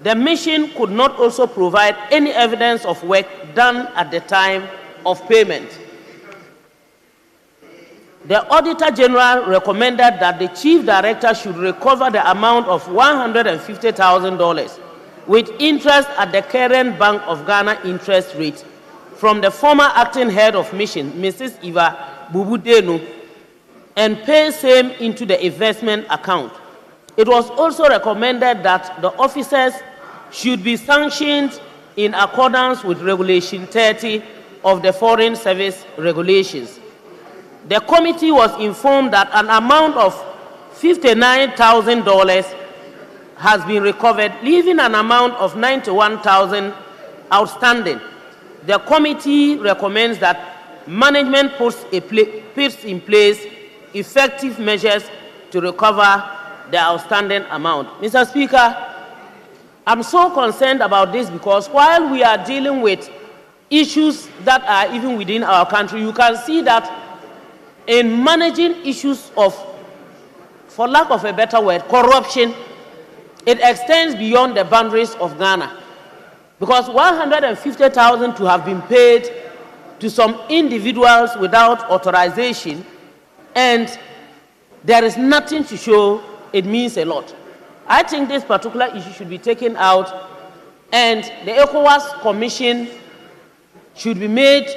The mission could not also provide any evidence of work done at the time of payment. The Auditor General recommended that the Chief Director should recover the amount of $150,000 with interest at the current Bank of Ghana interest rate from the former acting head of mission, Mrs. Eva Bubu Denu, and pay same into the investment account. It was also recommended that the officers should be sanctioned in accordance with Regulation 30 of the Foreign Service Regulations. The committee was informed that an amount of $59,000 has been recovered, leaving an amount of $91,000 outstanding. The committee recommends that management puts in place effective measures to recover the outstanding amount. Mr. Speaker, I'm so concerned about this because while we are dealing with issues that are even within our country, you can see that in managing issues of, for lack of a better word, corruption, it extends beyond the boundaries of Ghana. Because $150,000 to have been paid to some individuals without authorization, and there is nothing to show, it means a lot. I think this particular issue should be taken out, and the ECOWAS Commission should be made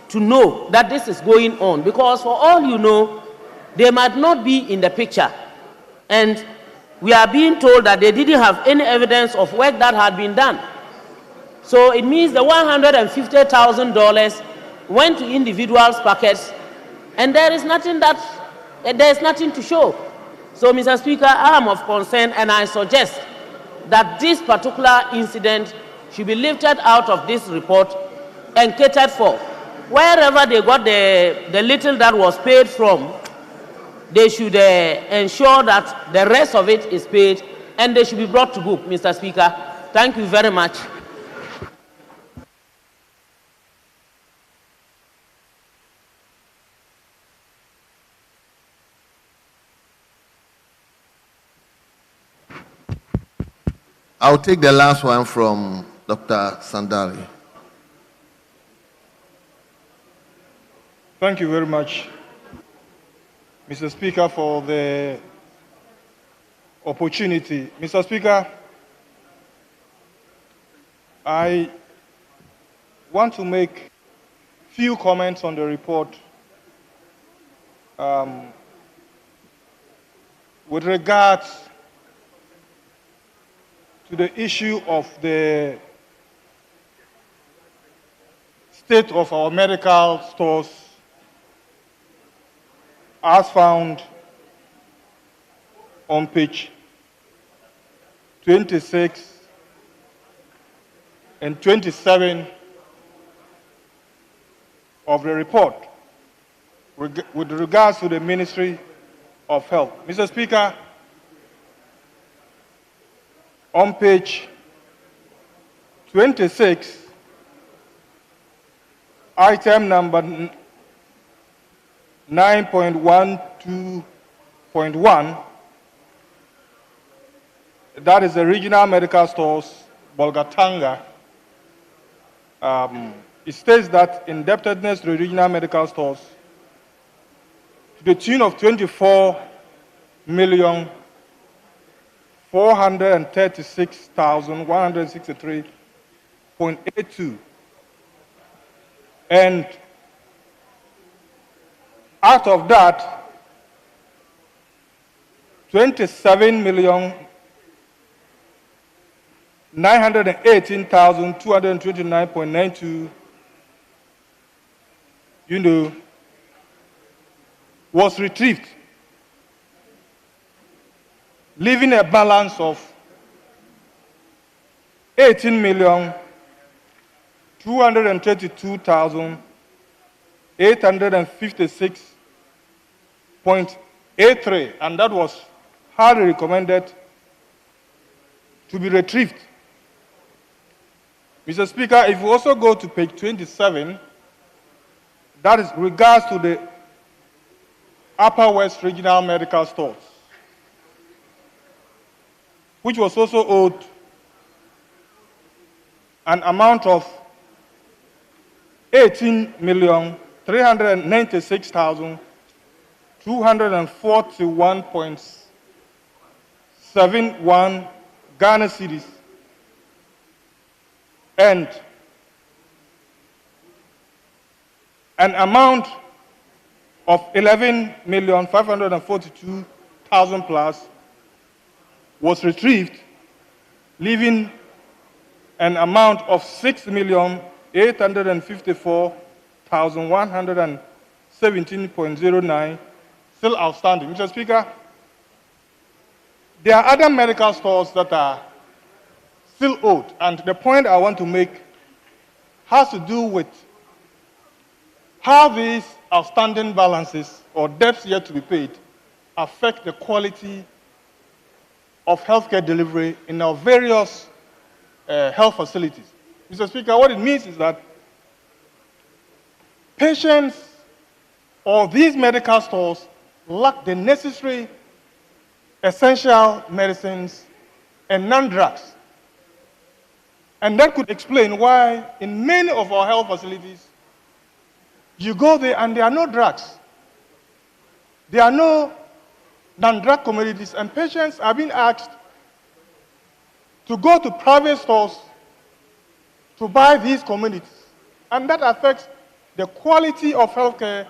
to know that this is going on, because for all you know, they might not be in the picture. And we are being told that they didn't have any evidence of work that had been done. So it means the $150,000 went to individuals' pockets, and there is nothing to show. So, Mr. Speaker, I am of concern, and I suggest that this particular incident should be lifted out of this report and catered for. Wherever they got the little that was paid from, they should ensure that the rest of it is paid, and they should be brought to book, Mr. Speaker. Thank you very much. I'll take the last one from Dr. Sandali. Thank you very much, Mr. Speaker, for the opportunity. Mr. Speaker, I want to make few comments on the report with regards to the issue of the state of our medical stores as found on page 26 and 27 of the report with regards to the Ministry of Health. Mr. Speaker, on page 26, item number 9.12.1, that is the regional medical stores, Bolgatanga, it states that indebtedness to regional medical stores to the tune of 24,436,163.82. And out of that, 27,918,229.92, was retrieved, leaving a balance of 18,232,856.83, and that was highly recommended to be retrieved. Mr. Speaker, if you also go to page 27, that is regards to the Upper West Regional Medical Stores, which was also owed an amount of 18,396,241.71 Ghana cedis, and an amount of 11,542,000 plus was retrieved, leaving an amount of 6,854,117.09 still outstanding. Mr. Speaker, there are other medical stores that are still owed, and the point I want to make has to do with how these outstanding balances or debts yet to be paid affect the quality of healthcare delivery in our various health facilities. Mr. Speaker, what it means is that patients or these medical stores lack the necessary essential medicines and non-drugs. And that could explain why in many of our health facilities, you go there and there are no drugs. There are no non-drug commodities, and patients are being asked to go to private stores to buy these commodities. And that affects the quality of healthcare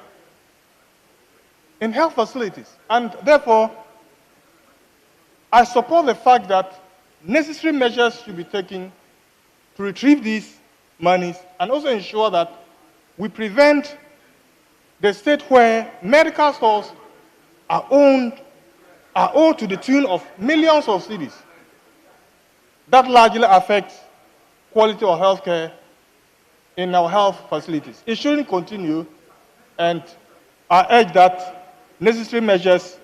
in health facilities. And therefore, I support the fact that necessary measures should be taken to retrieve these monies and also ensure that we prevent the state where medical stores are owed to the tune of millions of cedis. That largely affects quality of healthcare in our health facilities. It shouldn't continue, and I urge that necessary measures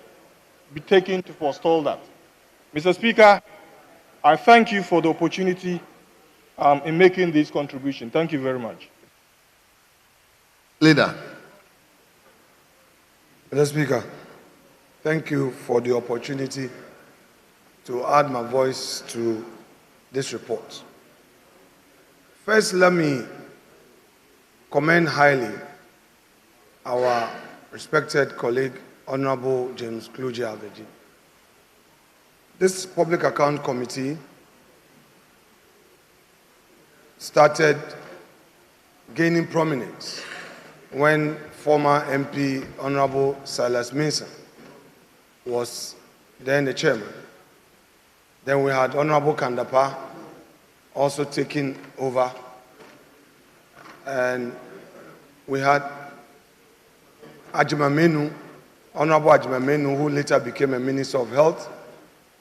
be taken to forestall that. Mr. Speaker, I thank you for the opportunity in making this contribution. Thank you very much. Leader. Mr. Speaker, thank you for the opportunity to add my voice to this report. First, let me commend highly our respected colleague, Honorable James Kluge Alveji. This Public Account Committee started gaining prominence when former MP Honorable Silas Minson was then the chairman. Then we had Honorable Kandapa also taking over, and we had Ajimamenu, Honorable Ajimamenu, who later became a Minister of Health,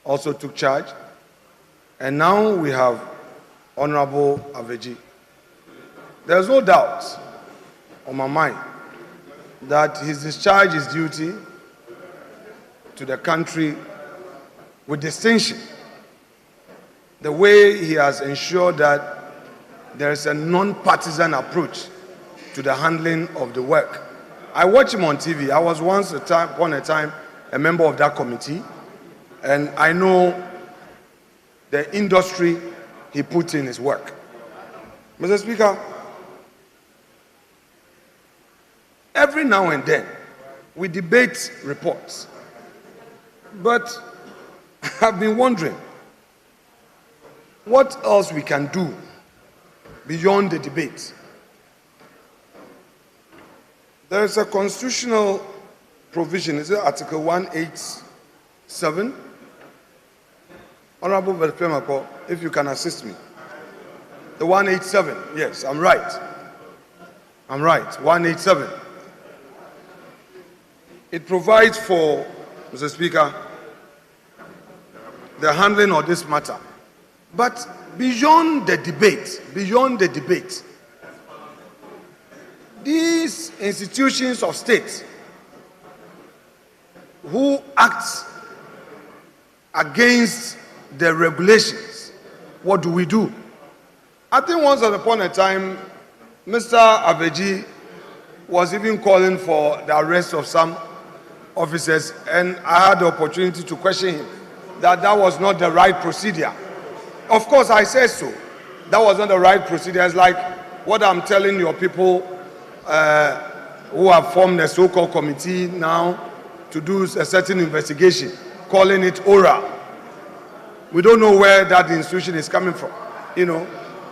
also took charge. And now we have Honorable Aveji. There's no doubt on my mind that he discharged his duty to the country with distinction. The way he has ensured that there is a non-partisan approach to the handling of the work. I watch him on TV. I was once upon a time a member of that committee, and I know the industry he put in his work. Mr. Speaker, every now and then we debate reports, but I've been wondering what else we can do beyond the debate. There is a constitutional provision, is it Article 187? Honorable Velpemako, if you can assist me. The 187, yes, I'm right. I'm right, 187. It provides for, Mr. Speaker, the handling of this matter. But beyond the debate, these institutions of state who act against the regulations, what do we do? I think once upon a time, Mr. Aveji was even calling for the arrest of some officers, and I had the opportunity to question him that was not the right procedure. Of course, I said so. That was not the right procedure. It's like what I'm telling your people who have formed a so-called committee now to do a certain investigation, calling it oral. We don't know where that institution is coming from. You know,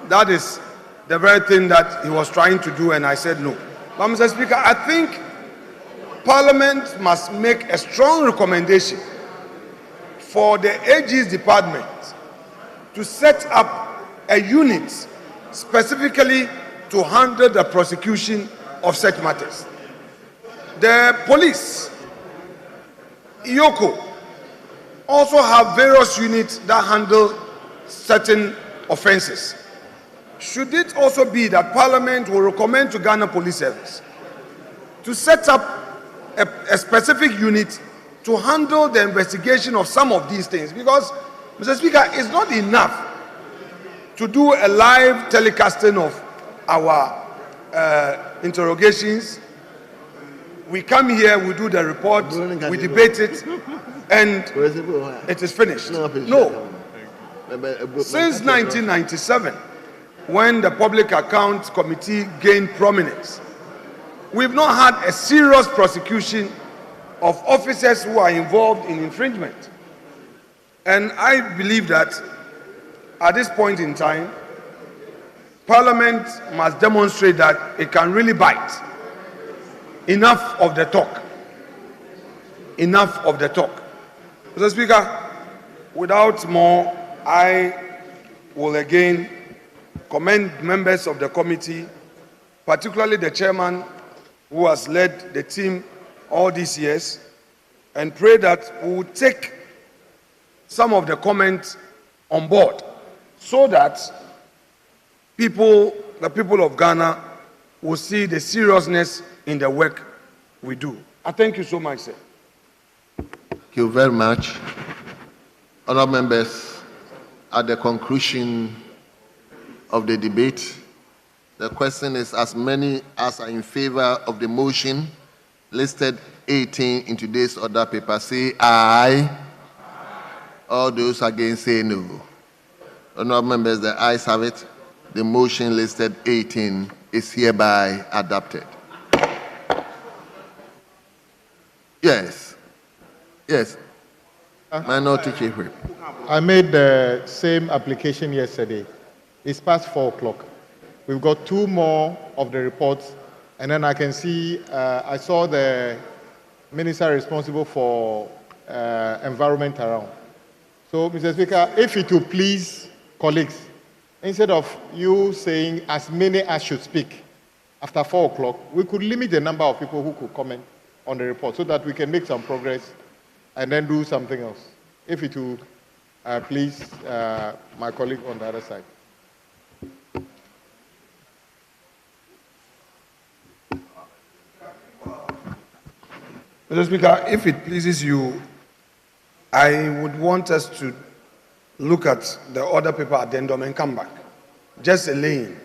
that is the very thing that he was trying to do, and I said no. But Mr. Speaker, I think Parliament must make a strong recommendation for the AG's department to set up a unit specifically to handle the prosecution of such matters. The police, IOCO, also have various units that handle certain offenses. Should it also be that Parliament will recommend to Ghana Police Service to set up a specific unit to handle the investigation of some of these things? Because, Mr. Speaker, it's not enough to do a live telecasting of our interrogations. We come here, we do the report, we debate it, and it is finished. No. Since 1997, when the Public Accounts Committee gained prominence, we've not had a serious prosecution of officers who are involved in infringement. And I believe that at this point in time, Parliament must demonstrate that it can really bite. Enough of the talk. Enough of the talk. Mr. Speaker, without more, I will again commend members of the committee, particularly the chairman who has led the team all these years, and pray that we will take some of the comments on board so that the people of Ghana will see the seriousness in the work we do. I thank you so much, sir. Thank you very much. Honourable members, at the conclusion of the debate, the question is, as many as are in favor of the motion listed 18 in today's order paper, say aye. All those against say no. Honourable members, the ayes have it. The motion listed 18 is hereby adopted. Yes. Yes. Minority Chief Whip. I made the same application yesterday. It's past 4 o'clock. We've got 2 more of the reports, and then I can see, I saw the minister responsible for environment around. So, Mr. Speaker, if it will please colleagues, instead of you saying as many as should speak after 4 o'clock, we could limit the number of people who could comment on the report so that we can make some progress and then do something else. If it will please my colleague on the other side. Mr. Speaker, if it pleases you, I would want us to look at the order paper addendum and come back. Just a lane.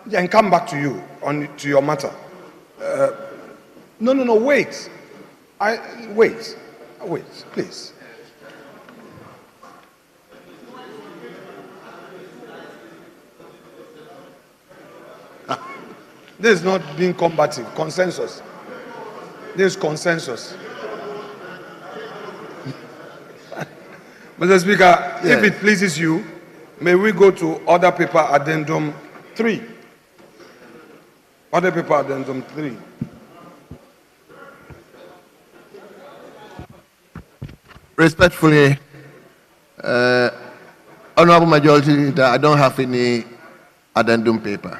Yeah, and come back to you, to your matter. No, wait. Wait, please. This is not being combative. Consensus. This is consensus. Mr. Speaker, Yes. if it pleases you, may we go to Order Paper Addendum 3. Order Paper Addendum 3. Respectfully, Honorable Majority Leader, I don't have any addendum paper.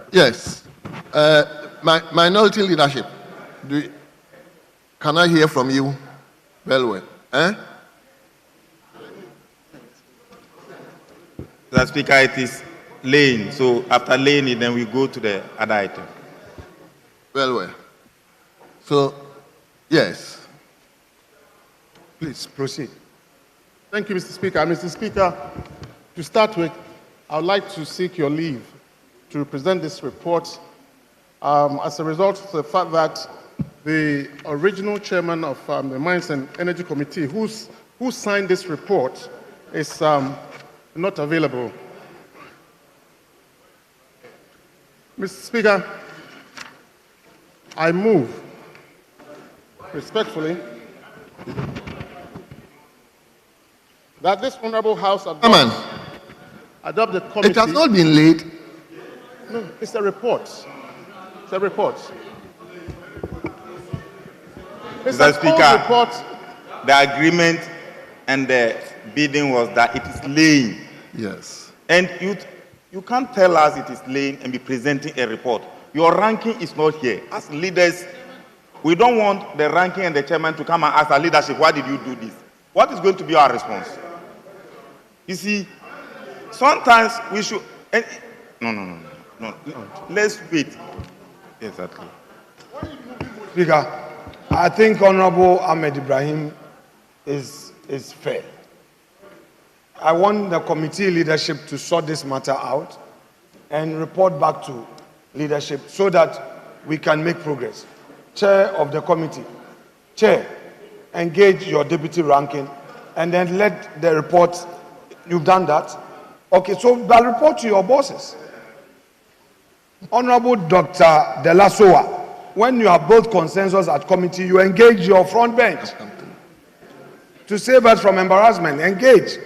Yes. Minority leadership. Can I hear from you? Well. Mr. Speaker, it is laying. So after laying it, then we go to the other item. Well. So, yes. Please proceed. Thank you, Mr. Speaker. Mr. Speaker, to start with, I would like to seek your leave to present this report as a result of the fact that the original chairman of the Mines and Energy Committee, who signed this report, is not available. Mr. Speaker, I move respectfully that this honorable House adopt the committee. It has not been late. No, it's a report. It's a report. Mr. Speaker, the agreement and the bidding was that it is laying. Yes. And you can't tell us it is laying and be presenting a report. Your ranking is not here. As leaders, we don't want the ranking and the chairman to come and ask our leadership, why did you do this? What is going to be our response? You see, sometimes we should... No. Let's wait. Exactly. Speaker, I think Honorable Ahmed Ibrahim is fair. I want the committee leadership to sort this matter out and report back to leadership so that we can make progress. Chair of the committee, Chair, engage your deputy ranking and then let the report, you've done that. Okay, so the report to your bosses. Honorable Dr. De La Soa, when you have built consensus at committee, you engage your front bench to save us from embarrassment. Engage.